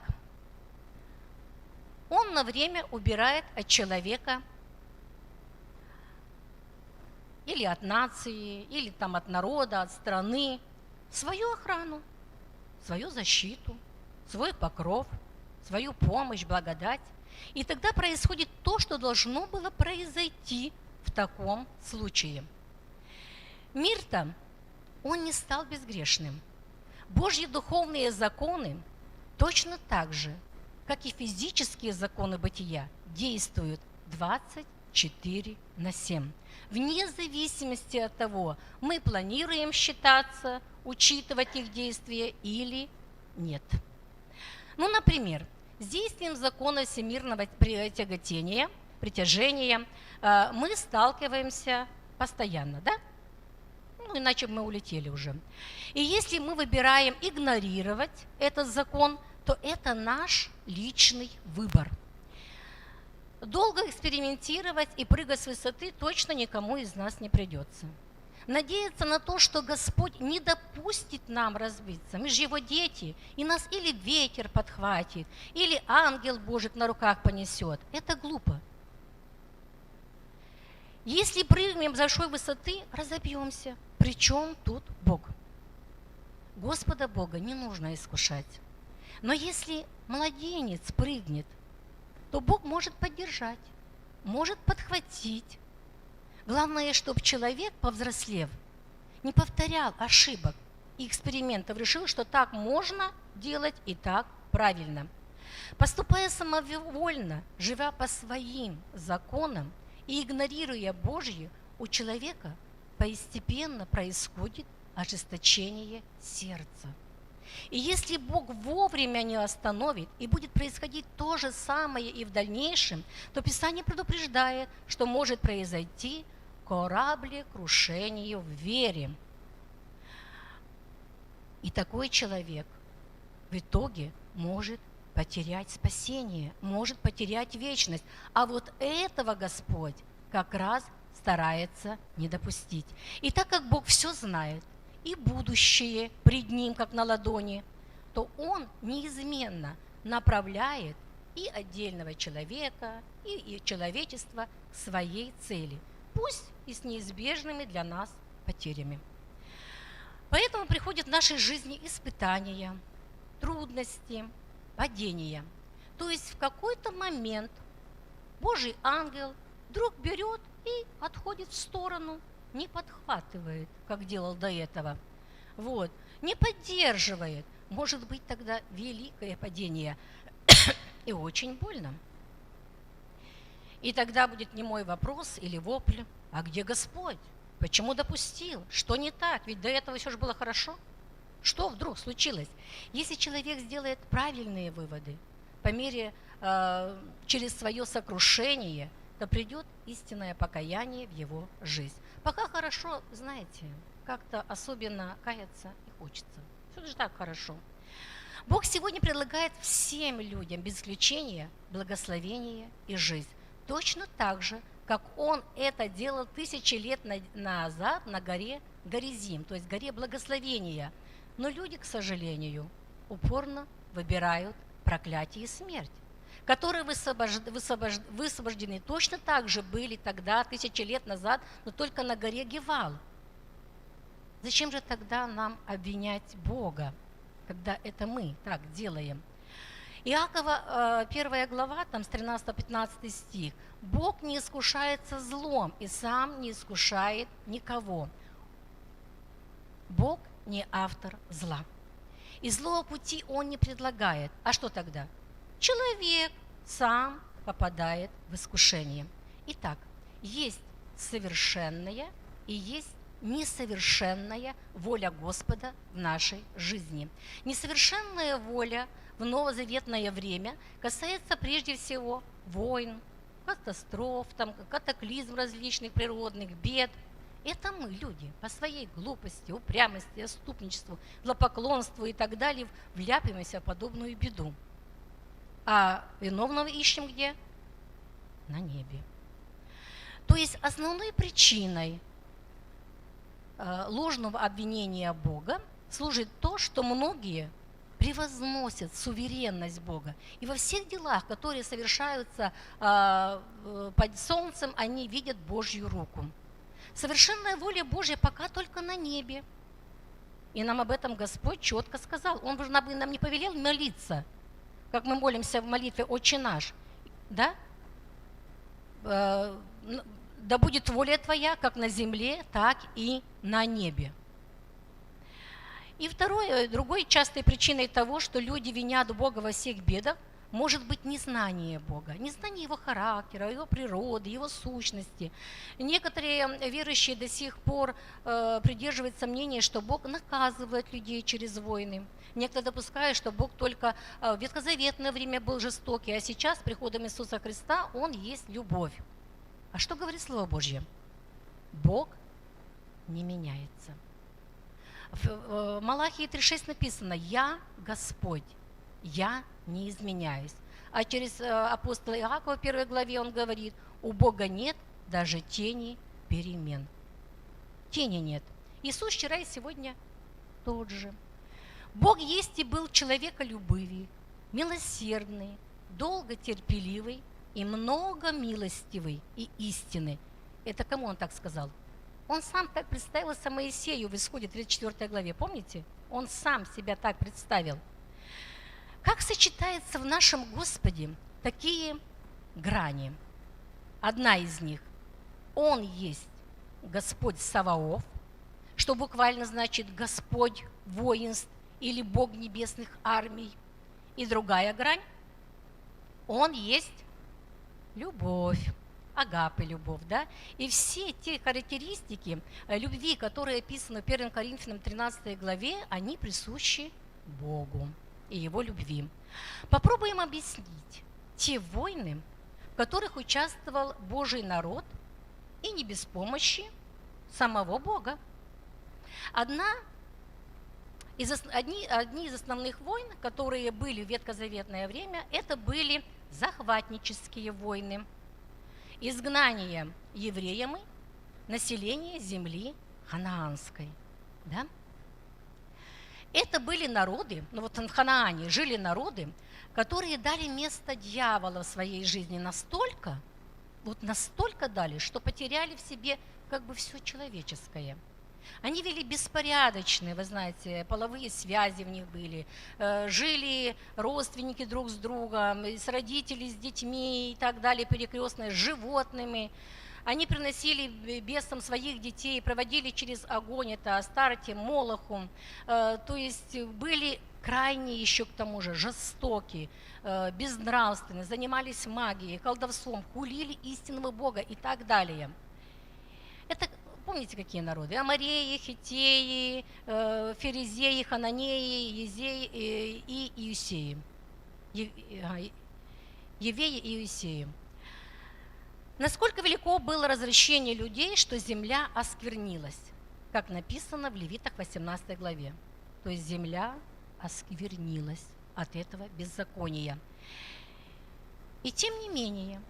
Он на время убирает от человека или от нации, или там от народа, от страны свою охрану, свою защиту, свой покров, свою помощь, благодать. И тогда происходит то, что должно было произойти в таком случае. Мир-то, он не стал безгрешным. Божьи духовные законы точно так же, как и физические законы бытия, действуют 24/7. Вне зависимости от того, мы планируем считаться, учитывать их действия или нет. Ну, например, с действием закона всемирного притяготения, мы сталкиваемся постоянно, да? Ну, иначе бы мы улетели уже. И если мы выбираем игнорировать этот закон, то это наш личный выбор. Долго экспериментировать и прыгать с высоты точно никому из нас не придется. Надеяться на то, что Господь не допустит нам разбиться. Мы же Его дети, и нас или ветер подхватит, или ангел Божий на руках понесет. Это глупо. Если прыгнем с большой высоты, разобьемся. Причем тут Бог? Господа Бога не нужно искушать. Но если младенец прыгнет, то Бог может поддержать, может подхватить. Главное, чтобы человек, повзрослев, не повторял ошибок и экспериментов, решил, что так можно делать и так правильно. Поступая самовольно, живя по своим законам и игнорируя Божье, у человека постепенно происходит ожесточение сердца. И если Бог вовремя не остановит, и будет происходить то же самое и в дальнейшем, то Писание предупреждает, что может произойти кораблекрушение в вере. И такой человек в итоге может потерять спасение, может потерять вечность. А вот этого Господь как раз старается не допустить. И так как Бог все знает, и будущее пред Ним, как на ладони, то Он неизменно направляет и отдельного человека, и человечество к своей цели, пусть и с неизбежными для нас потерями. Поэтому приходят в нашей жизни испытания, трудности, падения. То есть в какой-то момент Божий ангел вдруг берет и отходит в сторону, не подхватывает, как делал до этого, не поддерживает. Может быть тогда великое падение и очень больно. И тогда будет не мой вопрос или вопль: а где Господь? Почему допустил? Что не так? Ведь до этого все же было хорошо. Что вдруг случилось? Если человек сделает правильные выводы по мере через свое сокрушение, то придет истинное покаяние в его жизнь. Пока хорошо, знаете, как-то особенно каяться не хочется. Все же так хорошо. Бог сегодня предлагает всем людям, без исключения, благословение и жизнь. Точно так же, как Он это делал 1000 лет назад на горе Горизим, то есть горе благословения. Но люди, к сожалению, упорно выбирают проклятие и смерть, которые высвобождены точно так же были тогда, 1000 лет назад, но только на горе Гевал. Зачем же тогда нам обвинять Бога, когда это мы так делаем? Иакова 1 глава, там с 13-15 стих. Бог не искушается злом и сам не искушает никого. Бог не автор зла. И злого пути Он не предлагает. А что тогда? Человек сам попадает в искушение. Итак, есть совершенная и есть несовершенная воля Господа в нашей жизни. Несовершенная воля в новозаветное время касается прежде всего войн, катастроф, катаклизм различных природных бед. Это мы, люди, по своей глупости, упрямости, отступничеству, злопоклонству и так далее вляпаемся в подобную беду. А виновного ищем где? На небе. То есть основной причиной ложного обвинения Бога служит то, что многие превозносят суверенность Бога. И во всех делах, которые совершаются под солнцем, они видят Божью руку. Совершенная воля Божья пока только на небе. И нам об этом Господь четко сказал. Он бы нам не повелел молиться, как мы молимся в молитве «Отче наш». Да? да будет воля Твоя как на земле, так и на небе. И другой частой причиной того, что люди винят Бога во всех бедах, может быть незнание Бога, незнание Его характера, Его природы, Его сущности. Некоторые верующие до сих пор придерживаются мнения, что Бог наказывает людей через войны. Некоторые допускают, что Бог только в ветхозаветное время был жестокий, а сейчас, с приходом Иисуса Христа, Он есть любовь. А что говорит Слово Божье? Бог не меняется. В Малахии 3:6 написано: «Я Господь, я не изменяюсь». А через апостола Иакова в 1 главе он говорит: у Бога нет даже тени перемен. Тени нет. Иисус вчера и сегодня тот же. Бог есть и был человеколюбивый, милосердный, долготерпеливый и многомилостивый и истинный. Это кому он так сказал? Он сам так представился Моисею в Исходе 34 главе. Помните? Он сам себя так представил. Как сочетается в нашем Господе такие грани? Одна из них – Он есть Господь Саваоф, что буквально значит Господь воинств или Бог небесных армий. И другая грань – Он есть любовь, агапе любовь, да? И все те характеристики любви, которые описаны в 1 Коринфянам 13 главе, они присущи Богу и Его любви. Попробуем объяснить те войны, в которых участвовал Божий народ, и не без помощи самого Бога. Одни из основных войн, которые были в ветхозаветное время, это были захватнические войны, изгнание евреями населения земли ханаанской. Да? Это были народы, ну вот в Ханаане жили народы, которые дали место дьявола в своей жизни настолько дали, что потеряли в себе как бы все человеческое. Они вели беспорядочные, вы знаете, половые связи в них были, жили родственники друг с другом, с родителями, с детьми и так далее, перекрестные, с животными. Они приносили бесам своих детей, проводили через огонь, это Астарте, Молоху, то есть были крайне еще к тому же жестокие, безнравственные, занимались магией, колдовством, хулили истинного Бога и так далее. Это помните, какие народы? Амореи, Хиттеи, Ферезеи, Хананеи, Езеи и Иусеи. Евеи и Иусеи. Насколько велико было развращение людей, что земля осквернилась, как написано в Левитах 18 главе. То есть земля осквернилась от этого беззакония. И тем не менее,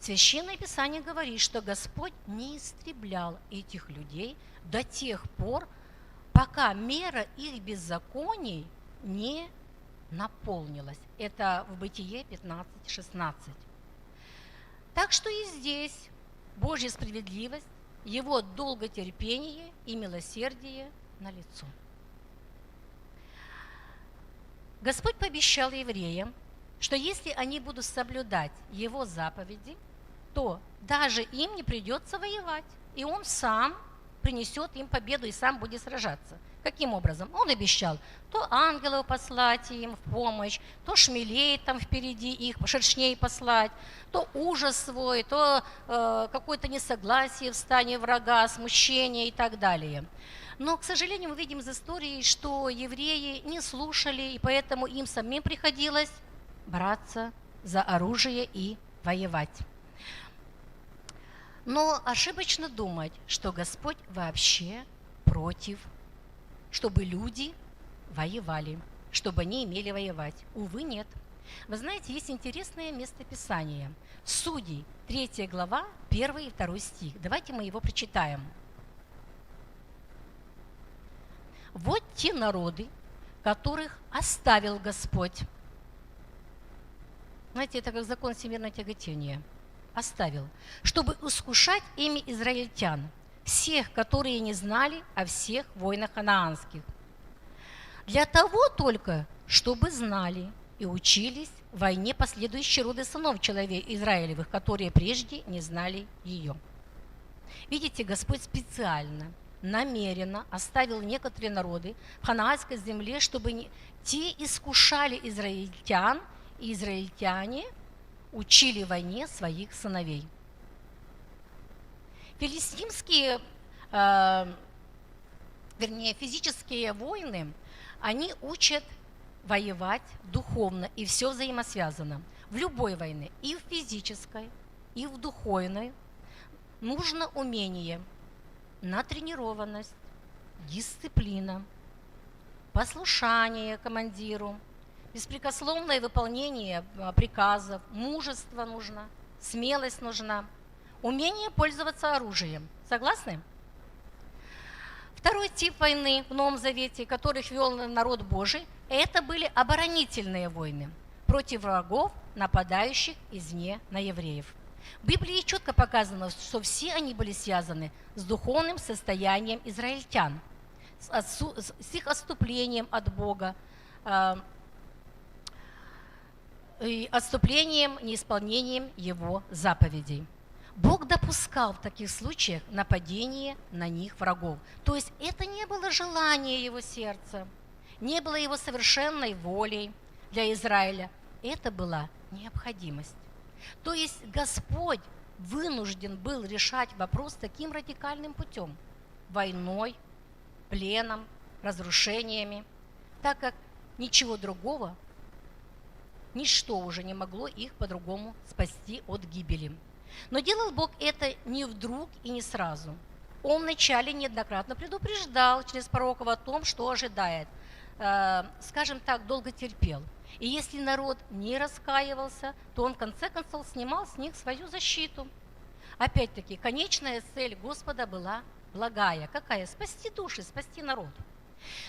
Священное Писание говорит, что Господь не истреблял этих людей до тех пор, пока мера их беззаконий не наполнилась. Это в Бытие 15:16. Так что и здесь Божья справедливость, Его долготерпение и милосердие налицо. Господь пообещал евреям, что если они будут соблюдать Его заповеди, то даже им не придется воевать, и Он сам принесет им победу и сам будет сражаться. Каким образом? Он обещал то ангелов послать им в помощь, то шмелей там впереди их, шершней послать, то ужас свой, то какое-то несогласие в стане врага, смущение и так далее. Но, к сожалению, мы видим из истории, что евреи не слушали, и поэтому им самим приходилось браться за оружие и воевать. Но ошибочно думать, что Господь вообще против, чтобы люди воевали, чтобы они имели воевать. Увы, нет. Вы знаете, есть интересное местописание. Судей, 3 глава, 1 и 2 стих. Давайте мы его прочитаем. Вот те народы, которых оставил Господь. Знаете, это как закон всемирного тяготения. Оставил, чтобы искушать ими израильтян, всех, которые не знали о всех войнах ханаанских. Для того только, чтобы знали и учились войне последующие роды сынов Израилевых, которые прежде не знали ее. Видите, Господь специально, намеренно оставил некоторые народы в ханаанской земле, чтобы те искушали израильтян, и израильтяне учили войне своих сыновей. Филистимские, физические войны, они учат воевать духовно, и все взаимосвязано. В любой войне, и в физической, и в духовной, нужно умение, натренированность, дисциплина, послушание командиру, беспрекословное выполнение приказов, мужество нужно, смелость нужна, умение пользоваться оружием. Согласны? Второй тип войны в Новом Завете, которых вел народ Божий, это были оборонительные войны против врагов, нападающих извне на евреев. В Библии четко показано, что все они были связаны с духовным состоянием израильтян, с их отступлением от Бога, и отступлением, неисполнением Его заповедей. Бог допускал в таких случаях нападение на них врагов. То есть это не было желание Его сердца, не было Его совершенной волей для Израиля. Это была необходимость. То есть Господь вынужден был решать вопрос таким радикальным путем – войной, пленом, разрушениями, так как ничего другого, ничто уже не могло их по-другому спасти от гибели. Но делал Бог это не вдруг и не сразу. Он вначале неоднократно предупреждал через пророков о том, что ожидает. Скажем так, долго терпел. И если народ не раскаивался, то он в конце концов снимал с них свою защиту. Опять-таки, конечная цель Господа была благая. Какая? Спасти души, спасти народ.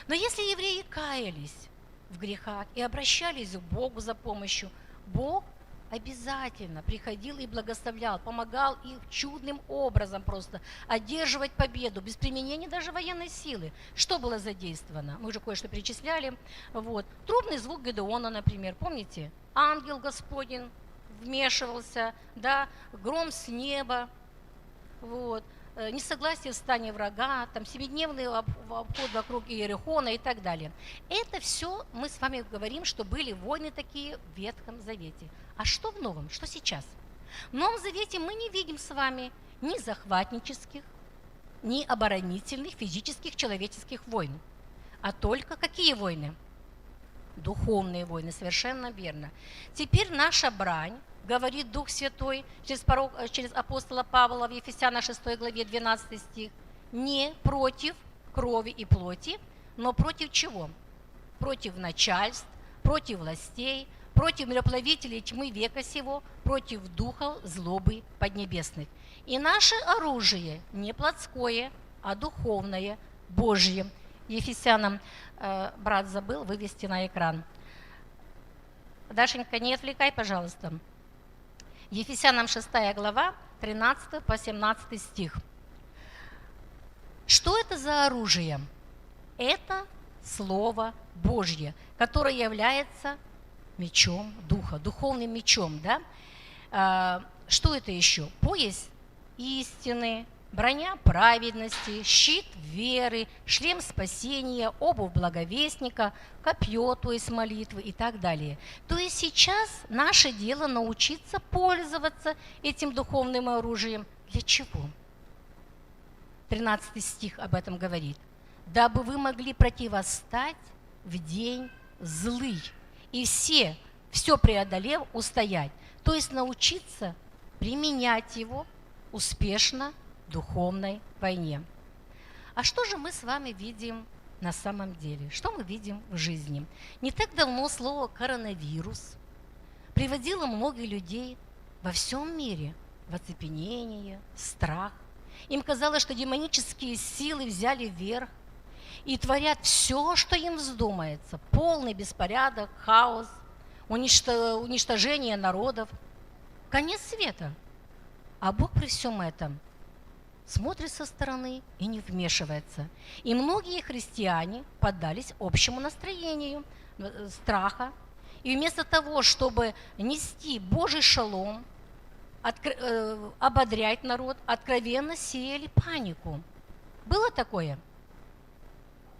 Но если евреи каялись в грехах и обращались к Богу за помощью, Бог обязательно приходил и благословлял, помогал их чудным образом просто одерживать победу, без применения даже военной силы. Что было задействовано? Мы уже кое-что перечисляли. Вот. Трубный звук Гедеона, например, помните? Ангел Господень вмешивался, да? Гром с неба, вот. Несогласие в стане врага, там, 7-дневный обход вокруг Иерихона и так далее. Это все мы с вами говорим, что были войны такие в Ветхом Завете. А что в Новом? Что сейчас? В Новом Завете мы не видим с вами ни захватнических, ни оборонительных, физических, человеческих войн. А только какие войны? Духовные войны, совершенно верно. Теперь наша брань, говорит Дух Святой через апостола Павла в Ефесянам 6 главе 12 стих, не против крови и плоти, но против чего? Против начальств, против властей, против мироплавителей тьмы века сего, против духов злобы поднебесных. И наше оружие не плотское, а духовное, Божье. Ефесянам, брат забыл вывести на экран. Дашенька, не отвлекай, пожалуйста. Ефесянам 6 глава, 13 по 17 стих. Что это за оружие? Это Слово Божье, которое является мечом Духа, духовным мечом. Да? Что это еще? Пояс истины, броня праведности, щит веры, шлем спасения, обувь благовестника, копье, то есть молитвы и так далее. То есть сейчас наше дело научиться пользоваться этим духовным оружием. Для чего? 13 стих об этом говорит. Дабы вы могли противостать в день злый и все преодолев, устоять. То есть научиться применять его успешно в духовной войне. А что же мы с вами видим на самом деле? Что мы видим в жизни? Не так давно слово «коронавирус» приводило многих людей во всем мире в оцепенение, страх. Им казалось, что демонические силы взяли верх и творят все, что им вздумается. Полный беспорядок, хаос, уничтожение народов. Конец света. А Бог при всем этом смотрит со стороны и не вмешивается. И многие христиане поддались общему настроению страха. И вместо того, чтобы нести Божий шалом, ободрять народ, откровенно сеяли панику. Было такое?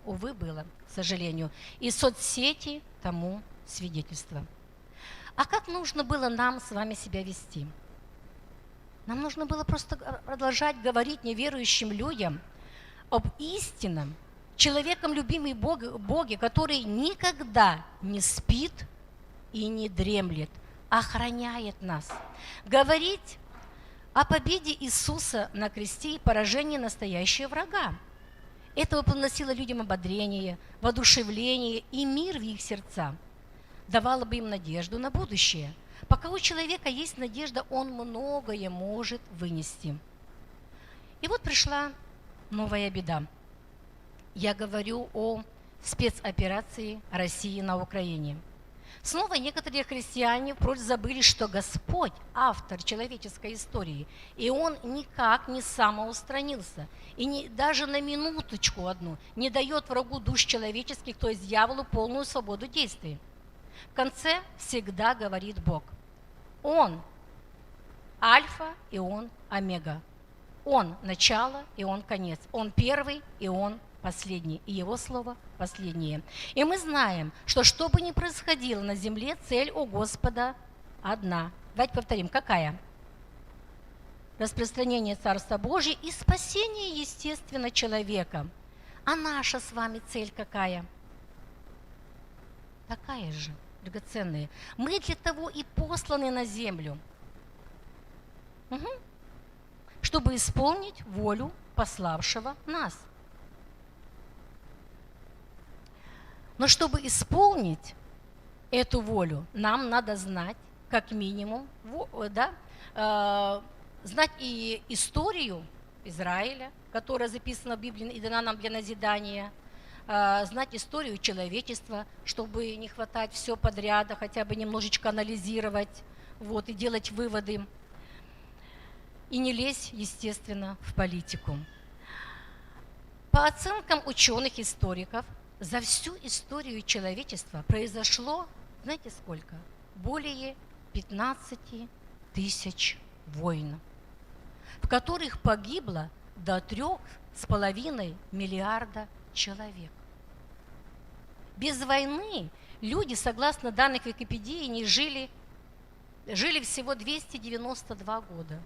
Увы, было, к сожалению. И соцсети тому свидетельство. А как нужно было нам с вами себя вести? Нам нужно было просто продолжать говорить неверующим людям об истинном, человеком любимой Боге, который никогда не спит и не дремлет, охраняет нас. Говорить о победе Иисуса на кресте и поражении настоящего врага. Это приносило людям ободрение, воодушевление и мир в их сердца. Давало бы им надежду на будущее. Пока у человека есть надежда, он многое может вынести. И вот пришла новая беда. Я говорю о спецоперации России на Украине. Снова некоторые христиане впрочем забыли, что Господь – автор человеческой истории, и Он никак не самоустранился, и даже на минуточку одну не дает врагу душ человеческих, то есть дьяволу, полную свободу действий. В конце всегда говорит Бог. Он – альфа, и Он – омега. Он – начало, и Он – конец. Он первый, и Он – последний, и Его слово последнее. И мы знаем, что бы ни происходило на земле, цель у Господа одна. Давайте повторим, какая? Распространение Царства Божьего и спасение, естественно, человека. А наша с вами цель какая? Такая же, драгоценные. Мы для того и посланы на землю, чтобы исполнить волю пославшего нас. Но чтобы исполнить эту волю, нам надо знать, как минимум, знать и историю Израиля, которая записана в Библии и дана нам для назидания, знать историю человечества, чтобы не хватать все подряд, а хотя бы немножечко анализировать, и делать выводы. И не лезть, естественно, в политику. По оценкам ученых-историков, за всю историю человечества произошло, знаете сколько? Более 15 тысяч войн, в которых погибло до 3,5 миллиарда человек. Без войны люди, согласно данным Википедии, не жили всего 292 года.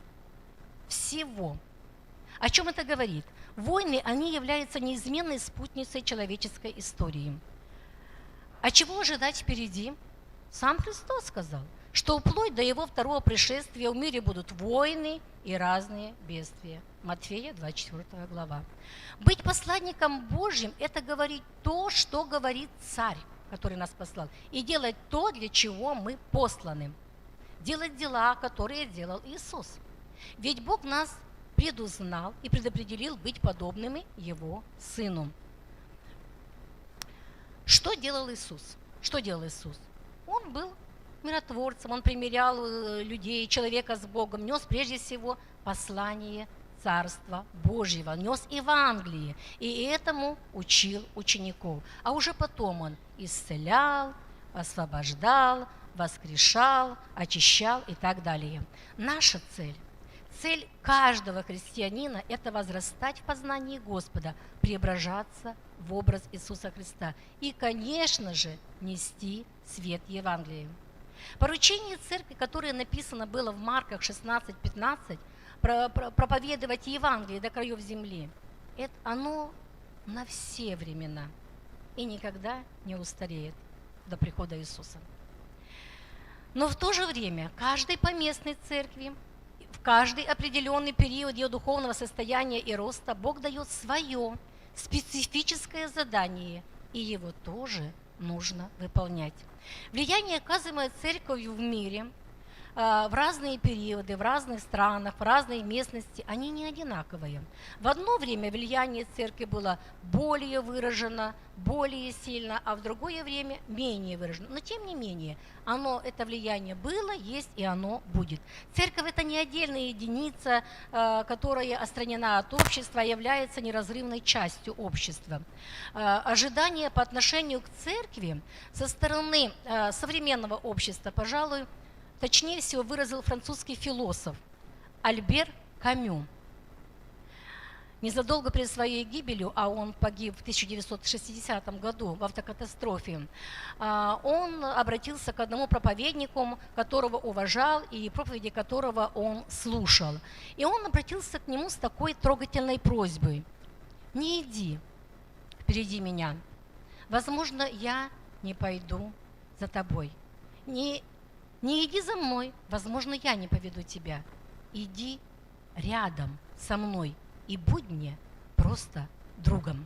Всего. О чем это говорит? Войны, они являются неизменной спутницей человеческой истории. А чего ожидать впереди? Сам Христос сказал, что вплоть до Его второго пришествия в мире будут войны и разные бедствия. Матфея, 24 глава. Быть посланником Божьим – это говорить то, что говорит Царь, который нас послал, и делать то, для чего мы посланы. Делать дела, которые делал Иисус. Ведь Бог нас предузнал и предопределил быть подобными Его Сыну. Что делал Иисус? Он был миротворцем, Он примирял людей, человека с Богом, нес прежде всего послание Царства Божьего, нес Евангелие, и этому учил учеников. А уже потом Он исцелял, освобождал, воскрешал, очищал и так далее. Наша цель каждого христианина – это возрастать в познании Господа, преображаться в образ Иисуса Христа и, конечно же, нести свет Евангелия. Поручение церкви, которое написано было в Марках 16:15, проповедовать Евангелие до краев земли, оно на все времена и никогда не устареет до прихода Иисуса. Но в то же время каждой поместной церкви, в каждый определенный период ее духовного состояния и роста Бог дает свое специфическое задание, и его тоже нужно выполнять. Влияние, оказываемое церковью в мире, в разные периоды, в разных странах, в разной местности, они не одинаковые. В одно время влияние церкви было более выражено, более сильно, а в другое время менее выражено. Но тем не менее, это влияние было, есть и оно будет. Церковь – это не отдельная единица, которая отстранена от общества, а является неразрывной частью общества. Ожидания по отношению к церкви со стороны современного общества, пожалуй, точнее всего выразил французский философ Альбер Камю. Незадолго перед своей гибелью, а он погиб в 1960 году в автокатастрофе, он обратился к одному проповеднику, которого уважал и проповеди которого он слушал. И он обратился к нему с такой трогательной просьбой: «Не иди впереди меня. Возможно, я не пойду за тобой. Не иди за мной. Возможно, я не поведу тебя. Иди рядом со мной и будь мне просто другом».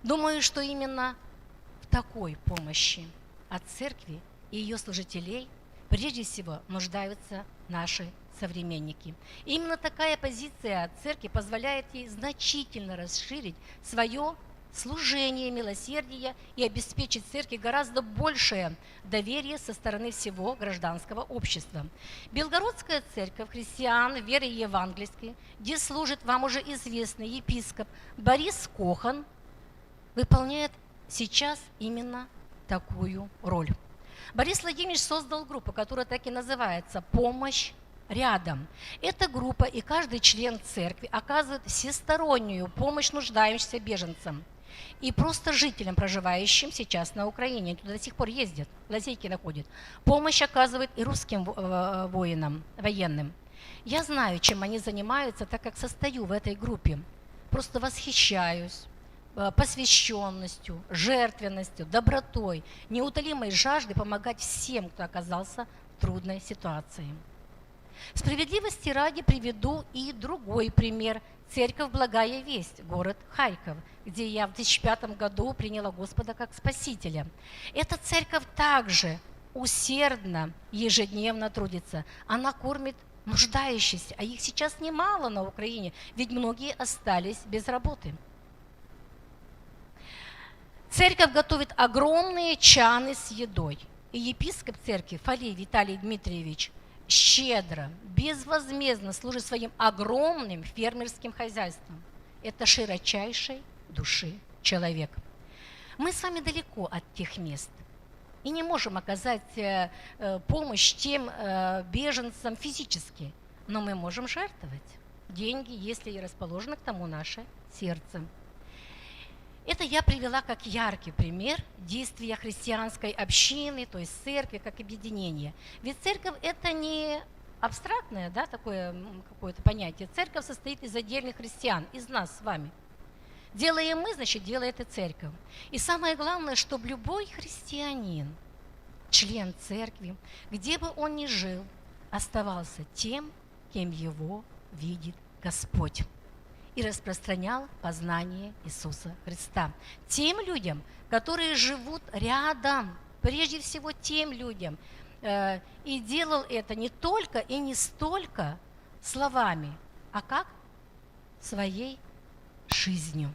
Думаю, что именно в такой помощи от церкви и ее служителей прежде всего нуждаются наши современники. И именно такая позиция церкви позволяет ей значительно расширить свое служение, милосердие и обеспечить церкви гораздо большее доверие со стороны всего гражданского общества. Белгородская церковь христиан веры евангельской, где служит вам уже известный епископ Борис Кохан, выполняет сейчас именно такую роль. Борис Владимирович создал группу, которая так и называется «Помощь рядом». Эта группа и каждый член церкви оказывает всестороннюю помощь нуждающимся беженцам и просто жителям, проживающим сейчас на Украине. Они туда до сих пор ездят, лазейки находят. Помощь оказывает и русским воинам, военным. Я знаю, чем они занимаются, так как состою в этой группе. Просто восхищаюсь посвященностью, жертвенностью, добротой, неутолимой жаждой помогать всем, кто оказался в трудной ситуации. Справедливости ради приведу и другой пример. Церковь «Благая весть», город Харьков, где я в 2005 году приняла Господа как Спасителя. Эта церковь также усердно, ежедневно трудится. Она кормит нуждающихся, а их сейчас немало на Украине, ведь многие остались без работы. Церковь готовит огромные чаны с едой. И епископ церкви Фалей Виталий Дмитриевич щедро, безвозмездно служит своим огромным фермерским хозяйством. Это широчайшей души человек. Мы с вами далеко от тех мест и не можем оказать помощь тем беженцам физически, но мы можем жертвовать деньги, если и расположено к тому наше сердце. Это я привела как яркий пример действия христианской общины, то есть церкви, как объединения. Ведь церковь – это не абстрактное, да, такое какое-то понятие. Церковь состоит из отдельных христиан, из нас с вами. Делаем мы, значит, делает и церковь. И самое главное, чтобы любой христианин, член церкви, где бы он ни жил, оставался тем, кем его видит Господь, и распространял познание Иисуса Христа. Тем людям, которые живут рядом, прежде всего тем людям. И делал это не только и не столько словами, а как? Своей жизнью.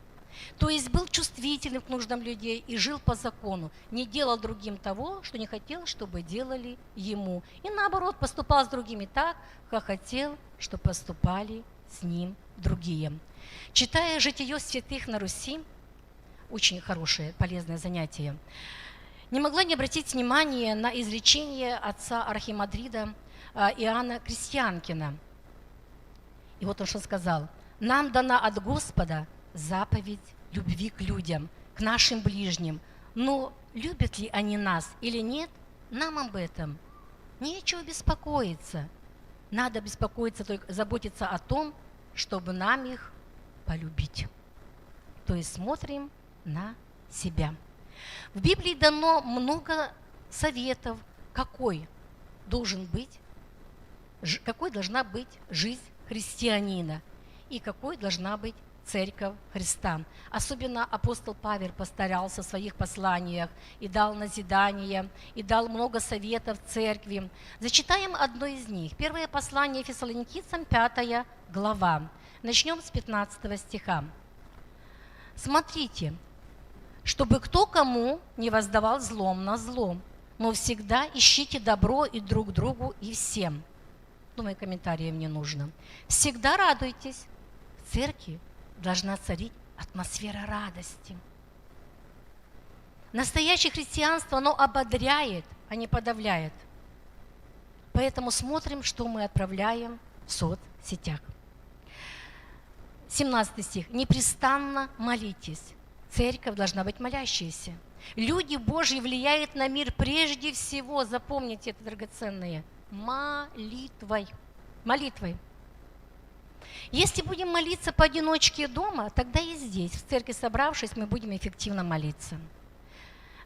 То есть был чувствительным к нуждам людей и жил по закону, не делал другим того, что не хотел, чтобы делали ему. И наоборот, поступал с другими так, как хотел, чтобы поступали с ним другие. Читая «Житие святых на Руси», очень хорошее, полезное занятие, не могла не обратить внимание на изречение отца архимандрита Иоанна Крестьянкина. И вот он что сказал: «Нам дана от Господа заповедь любви к людям, к нашим ближним. Но любят ли они нас или нет, нам об этом нечего беспокоиться. Надо беспокоиться, только заботиться о том, чтобы нам их полюбить». То есть смотрим на себя. В Библии дано много советов, какой должна быть жизнь христианина и какой должна быть церковь Христа. Особенно апостол Павел постарался в своих посланиях и дал назидание, и дал много советов церкви. Зачитаем одно из них. Первое послание Фессалоникийцам, 5 глава. Начнем с 15 стиха. «Смотрите, чтобы кто кому не воздавал злом на злом, но всегда ищите добро и друг другу, и всем». Думаю, комментариев не нужно. «Всегда радуйтесь». В церкви должна царить атмосфера радости. Настоящее христианство, оно ободряет, а не подавляет. Поэтому смотрим, что мы отправляем в соцсетях. 17 стих. «Непрестанно молитесь». Церковь должна быть молящейся. Люди Божьи влияют на мир прежде всего, запомните это, драгоценные, молитвой. Молитвой. Если будем молиться поодиночке дома, тогда и здесь, в церкви собравшись, мы будем эффективно молиться.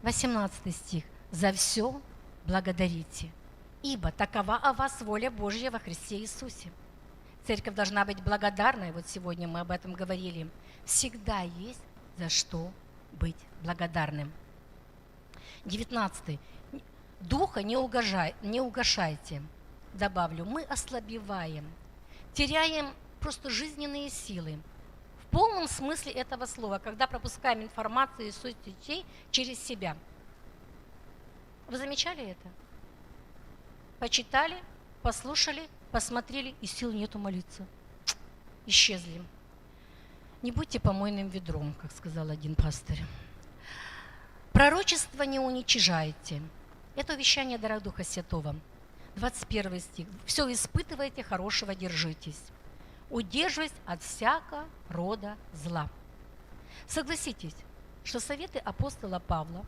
18 стих. «За все благодарите, ибо такова о вас воля Божья во Христе Иисусе». Церковь должна быть благодарной, вот сегодня мы об этом говорили. Всегда есть за что быть благодарным. 19. «Духа не угашайте». Добавлю, мы ослабеваем, теряем просто жизненные силы. В полном смысле этого слова, когда пропускаем информацию из соцсетей через себя. Вы замечали это? Почитали, послушали, посмотрели, и сил нету молиться. Исчезли. Не будьте помойным ведром, как сказал один пастырь. Пророчество не уничижайте. Это увещание дара Духа Святого. 21 стих. «Все испытывайте, хорошего держитесь. Удерживаясь от всякого рода зла». Согласитесь, что советы апостола Павла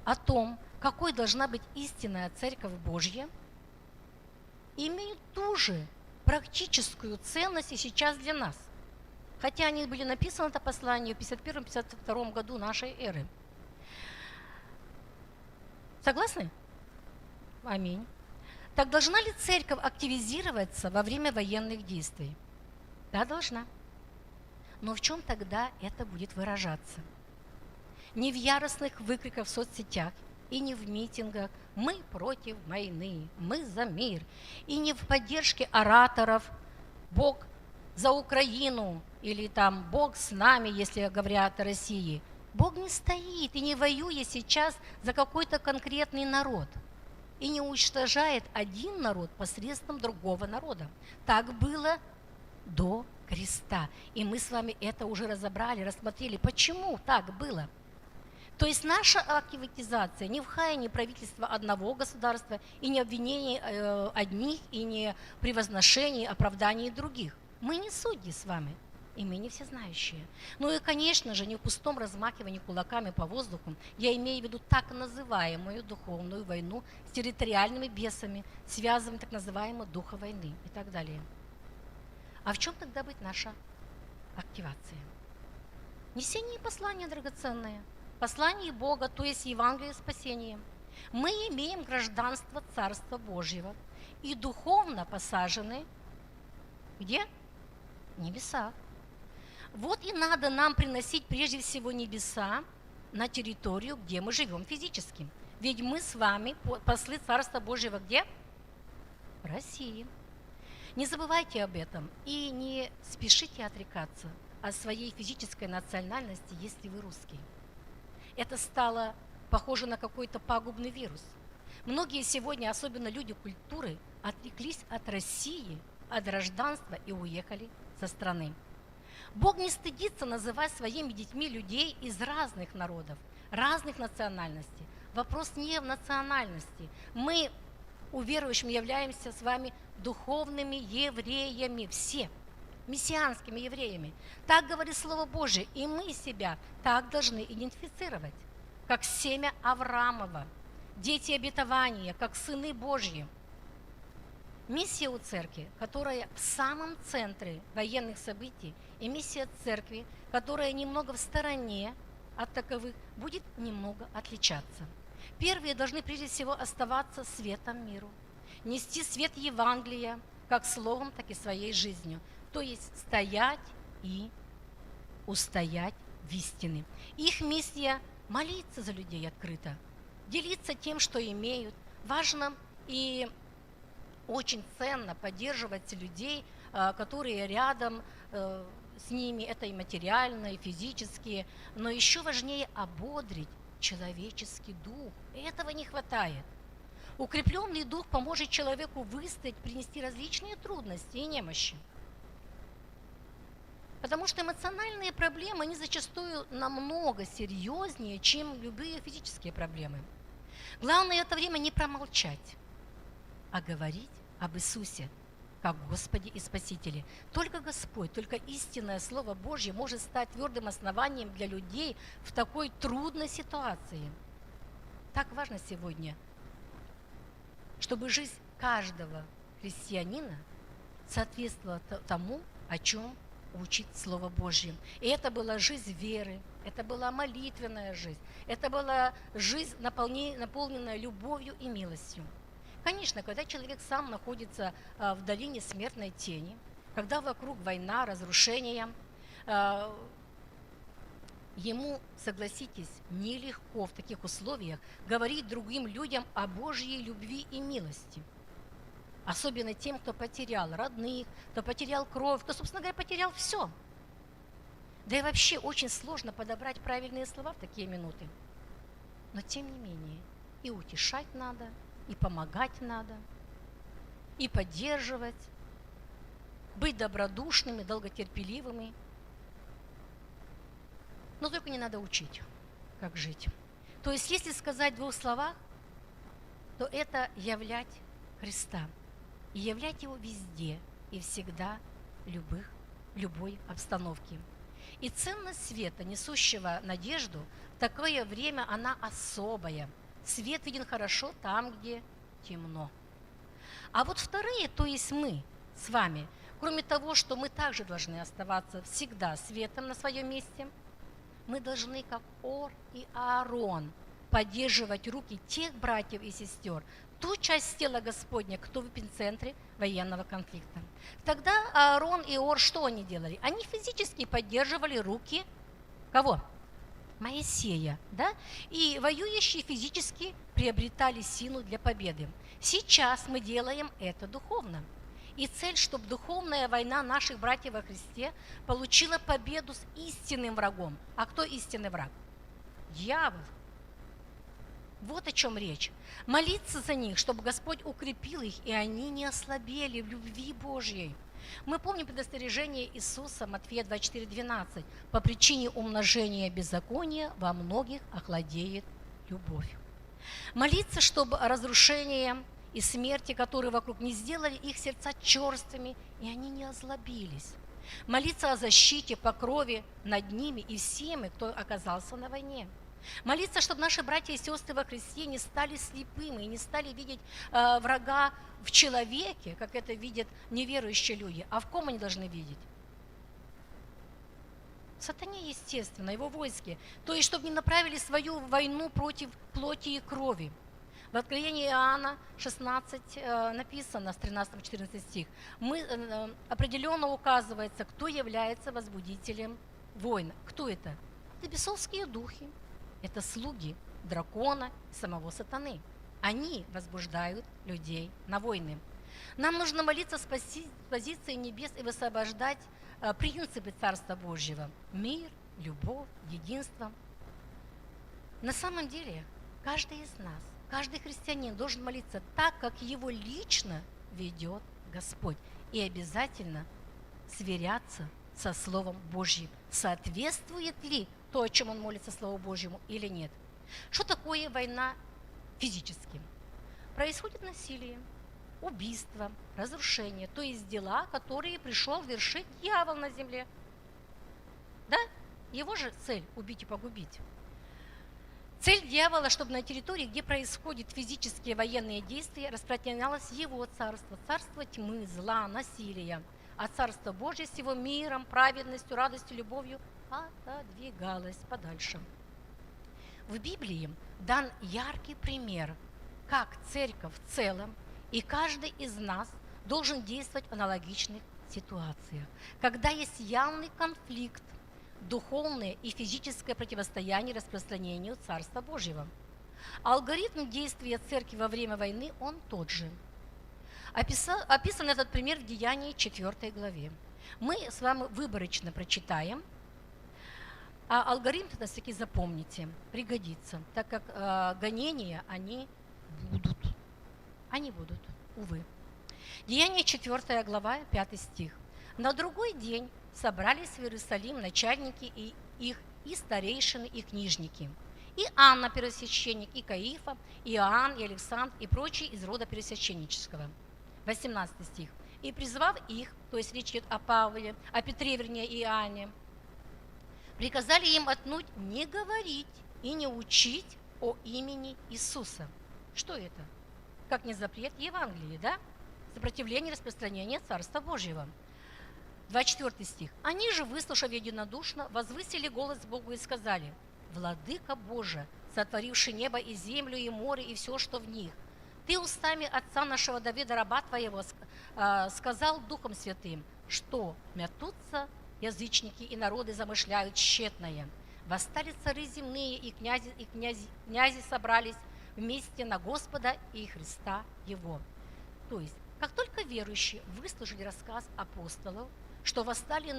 о том, какой должна быть истинная Церковь Божья, имеют ту же практическую ценность и сейчас для нас. Хотя они были написаны, это послание, в 51-52 году нашей эры. Согласны? Аминь. Так должна ли церковь активизироваться во время военных действий? Да, должна. Но в чем тогда это будет выражаться? Не в яростных выкриках в соцсетях и не в митингах «Мы против войны», «Мы за мир», и не в поддержке ораторов «Бог за Украину» или там «Бог с нами», если говорят о России. Бог не стоит и не воюет сейчас за какой-то конкретный народ и не уничтожает один народ посредством другого народа. Так было до креста. И мы с вами это уже разобрали, рассмотрели, почему так было. То есть наша активизация не в хаянии правительства одного государства и не обвинении одних, и не превозношении, оправдании других. Мы не судьи с вами, и мы не всезнающие. Ну и, конечно же, не в пустом размахивании кулаками по воздуху. Я имею в виду так называемую духовную войну с территориальными бесами, связанными так называемой духа войны и так далее. А в чем тогда быть наша активация? Несение послания драгоценное, послание Бога, то есть Евангелие спасения. Мы имеем гражданство Царства Божьего и духовно посажены где? В небесах. Вот и надо нам приносить прежде всего небеса на территорию, где мы живем физически. Ведь мы с вами послы Царства Божьего где? В России. Не забывайте об этом и не спешите отрекаться от своей физической национальности, если вы русский. Это стало похоже на какой-то пагубный вирус. Многие сегодня, особенно люди культуры, отреклись от России, от гражданства и уехали со страны. Бог не стыдится называть своими детьми людей из разных народов, разных национальностей. Вопрос не в национальности. Мы, уверующими, являемся с вами духовными евреями, все, мессианскими евреями. Так говорит Слово Божие, и мы себя так должны идентифицировать, как семя Авраамова, дети обетования, как сыны Божьи. Миссия у церкви, которая в самом центре военных событий, и миссия церкви, которая немного в стороне от таковых, будет немного отличаться. Первые должны прежде всего оставаться светом миру, нести свет Евангелия как словом, так и своей жизнью, то есть стоять и устоять в истине. Их миссия – молиться за людей открыто, делиться тем, что имеют. Важно и очень ценно поддерживать людей, которые рядом с ними, это и материально, и физически, но еще важнее ободрить человеческий дух. Этого не хватает. Укрепленный дух поможет человеку выстоять, принести различные трудности и немощи. Потому что эмоциональные проблемы, они зачастую намного серьезнее, чем любые физические проблемы. Главное в это время не промолчать, а говорить об Иисусе, как Господе и Спасителе. Только Господь, только истинное Слово Божье может стать твердым основанием для людей в такой трудной ситуации. Так важно сегодня, чтобы жизнь каждого христианина соответствовала тому, о чем учит Слово Божье. И это была жизнь веры, это была молитвенная жизнь, это была жизнь, наполненная любовью и милостью. Конечно, когда человек сам находится в долине смертной тени, когда вокруг война, разрушения, ему, согласитесь, нелегко в таких условиях говорить другим людям о Божьей любви и милости. Особенно тем, кто потерял родных, кто потерял кровь, кто, собственно говоря, потерял все. Да и вообще очень сложно подобрать правильные слова в такие минуты. Но тем не менее, и утешать надо, и помогать надо, и поддерживать, быть добродушными, долготерпеливыми. Но только не надо учить, как жить. То есть, если сказать в двух словах, то это являть Христа. И являть Его везде и всегда, в любой обстановке. И ценность света, несущего надежду, в такое время она особая. Свет виден хорошо там, где темно. А вот вторые, то есть мы с вами, кроме того, что мы также должны оставаться всегда светом на своем месте, мы должны, как Ор и Аарон, поддерживать руки тех братьев и сестер, ту часть тела Господня, кто в эпицентре военного конфликта. Тогда Аарон и Ор, что они делали? Они физически поддерживали руки кого? Моисея, да? И воюющие физически приобретали силу для победы. Сейчас мы делаем это духовно. И цель, чтобы духовная война наших братьев во Христе получила победу с истинным врагом. А кто истинный враг? Дьявол. Вот о чем речь. Молиться за них, чтобы Господь укрепил их, и они не ослабели в любви Божьей. Мы помним предостережение Иисуса, Матфея 24:12. По причине умножения беззакония во многих охладеет любовь. Молиться, чтобы разрушение и смерти, которые вокруг, не сделали их сердца черствыми, и они не озлобились. Молиться о защите, покрове над ними и всеми, кто оказался на войне. Молиться, чтобы наши братья и сестры во Христе не стали слепыми и не стали видеть врага в человеке, как это видят неверующие люди. А в ком они должны видеть? В сатане, естественно, его войске. То есть, чтобы не направили свою войну против плоти и крови. В Откровении Иоанна 16 написано, с 13-14 стих, определенно указывается, кто является возбудителем войн. Кто это? Это бесовские духи. Это слуги дракона, самого сатаны. Они возбуждают людей на войны. Нам нужно молиться с позиции небес и высвобождать принципы Царства Божьего. Мир, любовь, единство. На самом деле, каждый из нас, каждый христианин должен молиться так, как его лично ведет Господь. И обязательно сверяться со Словом Божьим. Соответствует ли то, о чем он молится Слову Божьему, или нет? Что такое война физически? Происходит насилие, убийство, разрушение, то есть дела, которые пришел вершить дьявол на земле. Да? Его же цель – убить и погубить. Цель дьявола, чтобы на территории, где происходят физические военные действия, распространялось его царство, царство тьмы, зла, насилия, а царство Божье с его миром, праведностью, радостью, любовью отодвигалось подальше. В Библии дан яркий пример, как церковь в целом и каждый из нас должен действовать в аналогичных ситуациях, когда есть явный конфликт, духовное и физическое противостояние распространению Царства Божьего. Алгоритм действия церкви во время войны, он тот же. Описан этот пример в Деянии 4 главе. Мы с вами выборочно прочитаем, а алгоритм все-таки запомните, пригодится, так как гонения, они будут. Они будут, увы. Деяние 4 глава, 5 стих. На другой день собрались в Иерусалим начальники и старейшины, и книжники. И Анна, первосвященник, и Каифа, и Иоанн, и Александр, и прочие из рода первосвященнического. 18 стих. «И призвав их», то есть речь идет о Павле, о Петре, вернее, и Иоанне, приказали им отнюдь не говорить и не учить о имени Иисуса. Что это? Как не запрет Евангелия, да? Сопротивление распространения Царства Божьего. 24 стих. «Они же, выслушав единодушно, возвысили голос Богу и сказали: Владыка Божий, сотворивший небо и землю, и море, и все, что в них, Ты устами отца нашего Давида, раба Твоего, сказал Духом Святым, что метутся язычники и народы замышляют тщетное. Восстали цари земные, и князи собрались вместе на Господа и Христа Его». То есть, как только верующие выслушали рассказ апостолов, что восстали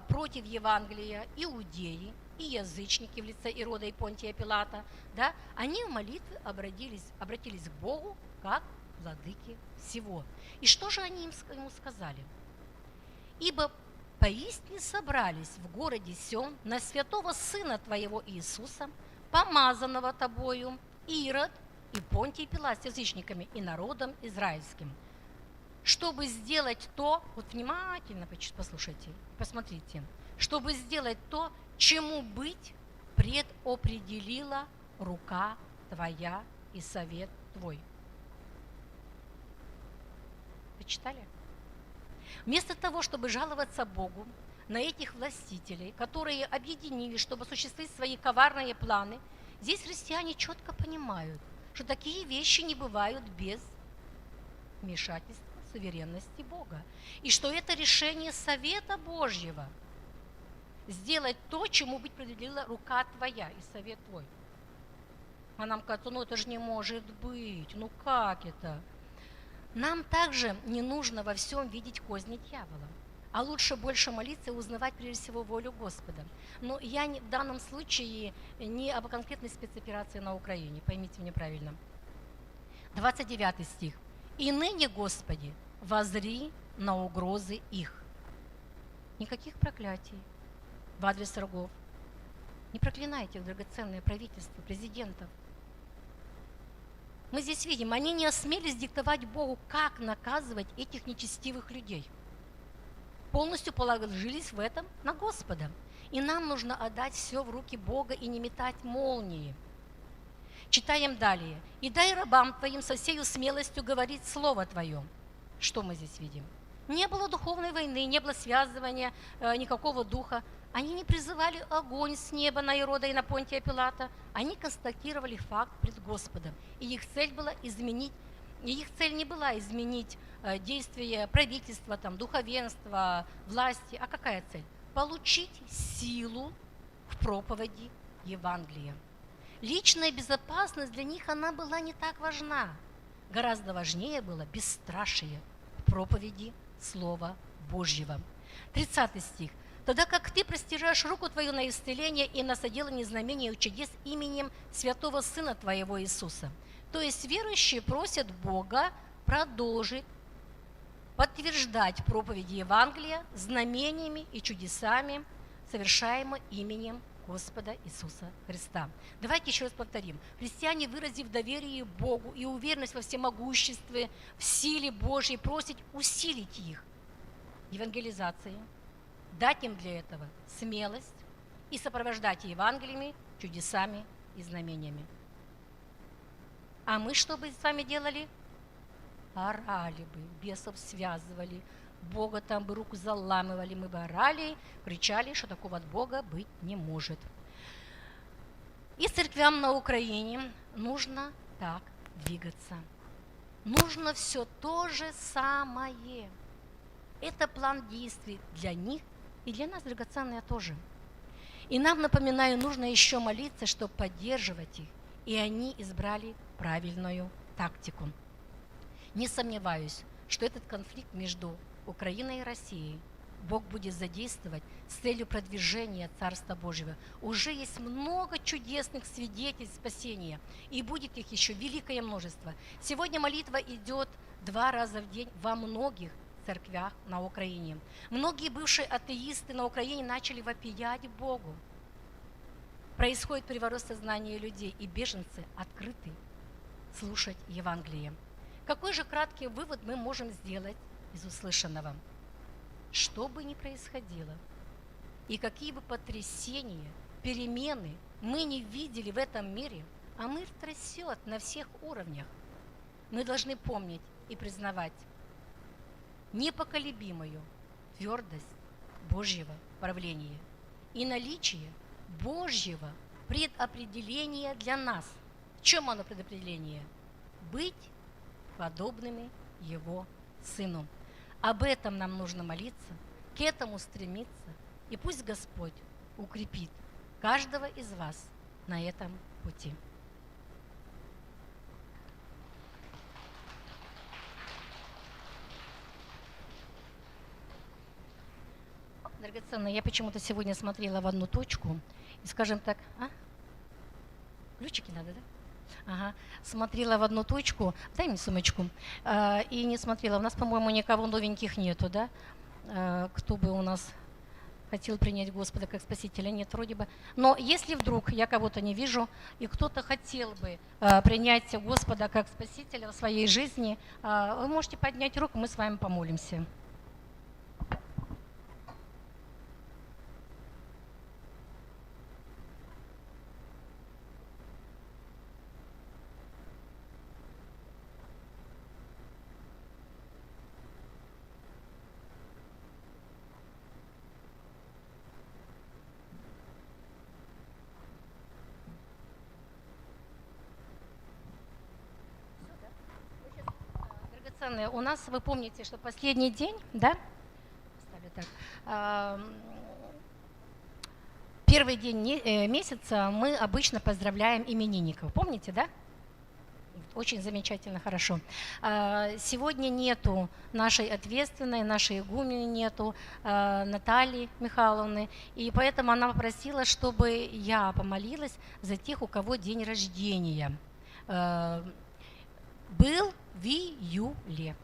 против Евангелия иудеи и язычники в лице Ирода и Понтия Пилата, да, они в молитве обратились к Богу как владыке всего. И что же они ему сказали? «Ибо поистине собрались в городе сем на святого Сына Твоего Иисуса, помазанного Тобою, Ирод и Понтий Пилат с язычниками и народом израильским, чтобы сделать то», вот внимательно послушайте, посмотрите, «чтобы сделать то, чему быть предопределила рука Твоя и совет Твой». Вы читали? Вместо того, чтобы жаловаться Богу на этих властителей, которые объединились, чтобы осуществить свои коварные планы, здесь христиане четко понимают, что такие вещи не бывают без вмешательства суверенности Бога. И что это решение совета Божьего сделать то, чему быть определила рука Твоя и совет Твой. А нам кажется, ну это же не может быть, ну как это? Нам также не нужно во всем видеть козни дьявола, а лучше больше молиться и узнавать прежде всего волю Господа. Но я в данном случае не об конкретной спецоперации на Украине, поймите меня правильно. 29 стих. «И ныне, Господи, воззри на угрозы их». Никаких проклятий в адрес врагов. Не проклинайте драгоценное правительство, президентов. Мы здесь видим, они не осмелились диктовать Богу, как наказывать этих нечестивых людей. Полностью положились в этом на Господа. И нам нужно отдать все в руки Бога и не метать молнии. Читаем далее. «И дай рабам Твоим со всею смелостью говорить Слово Твое». Что мы здесь видим? Не было духовной войны, не было связывания никакого духа. Они не призывали огонь с неба на Ирода и на Понтия Пилата. Они констатировали факт пред Господом. И их цель была изменить, и их цель не была изменить действия правительства, там, духовенства, власти. А какая цель? Получить силу в проповеди Евангелия. Личная безопасность для них, она была не так важна. Гораздо важнее было бесстрашие в проповеди Слова Божьего. 30 стих. «Тогда как Ты простираешь руку Твою на исцеление и на соделание знамений и чудес именем святого Сына Твоего Иисуса». То есть верующие просят Бога продолжить подтверждать проповеди Евангелия знамениями и чудесами, совершаемыми именем Господа Иисуса Христа. Давайте еще раз повторим. Христиане, выразив доверие Богу и уверенность во всемогуществе, в силе Божьей, просят усилить их евангелизацией, дать им для этого смелость и сопровождать Евангелиями, чудесами и знамениями. А мы что бы с вами делали? Орали бы, бесов связывали, Бога там бы руку заламывали, мы бы орали, кричали, что такого от Бога быть не может. И церквям на Украине нужно так двигаться. Нужно все то же самое. Это план действий для них и для нас, драгоценные, тоже. И нам, напоминаю, нужно еще молиться, чтобы поддерживать их, и они избрали правильную тактику. Не сомневаюсь, что этот конфликт между Украиной и Россией Бог будет задействовать с целью продвижения Царства Божьего. Уже есть много чудесных свидетельств спасения, и будет их еще великое множество. Сегодня молитва идет 2 раза в день во многих церквях на Украине. Многие бывшие атеисты на Украине начали вопиять Богу. Происходит переворот сознания людей, и беженцы открыты слушать Евангелие. Какой же краткий вывод мы можем сделать из услышанного? Что бы ни происходило, и какие бы потрясения, перемены мы не видели в этом мире, а мир трясет на всех уровнях, мы должны помнить и признавать непоколебимую твердость Божьего правления и наличие Божьего предопределения для нас. В чем оно предопределение? Быть подобными Его Сыну. Об этом нам нужно молиться, к этому стремиться, и пусть Господь укрепит каждого из вас на этом пути. Драгоценная, я почему-то сегодня смотрела в одну точку, и, скажем так, ключики надо, да? Ага. Смотрела в одну точку, дай мне сумочку, и не смотрела. У нас, по-моему, никого новеньких нету, да? Кто бы у нас хотел принять Господа как Спасителя, нет вроде бы. Но если вдруг я кого-то не вижу, и кто-то хотел бы принять Господа как Спасителя в своей жизни, вы можете поднять руку, мы с вами помолимся. У нас, вы помните, что последний день, да? Первый день месяца мы обычно поздравляем именинников. Помните, да? Очень замечательно, хорошо. Сегодня нету нашей ответственной, нашей игумены нету, Натальи Михайловны, и поэтому она попросила, чтобы я помолилась за тех, у кого день рождения был в июле.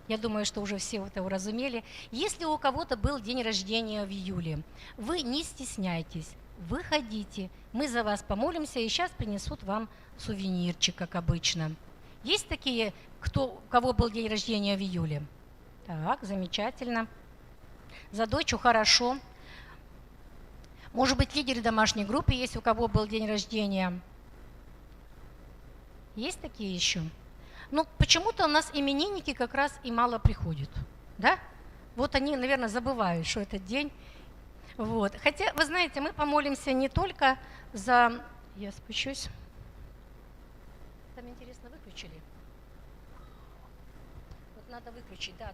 Я думаю, что уже все это уразумели. Если у кого-то был день рождения в июле, вы не стесняйтесь, выходите, мы за вас помолимся, и сейчас принесут вам сувенирчик, как обычно. Есть такие, у кого был день рождения в июле? Так, замечательно. За дочь хорошо. Может быть, лидеры домашней группы есть, у кого был день рождения? Есть такие еще? Ну, почему-то у нас именинники как раз и мало приходят, да? Вот они, наверное, забывают, что этот день. Вот. Хотя, вы знаете, мы помолимся не только за... Я спущусь. Там, интересно, выключили? Вот надо выключить, да.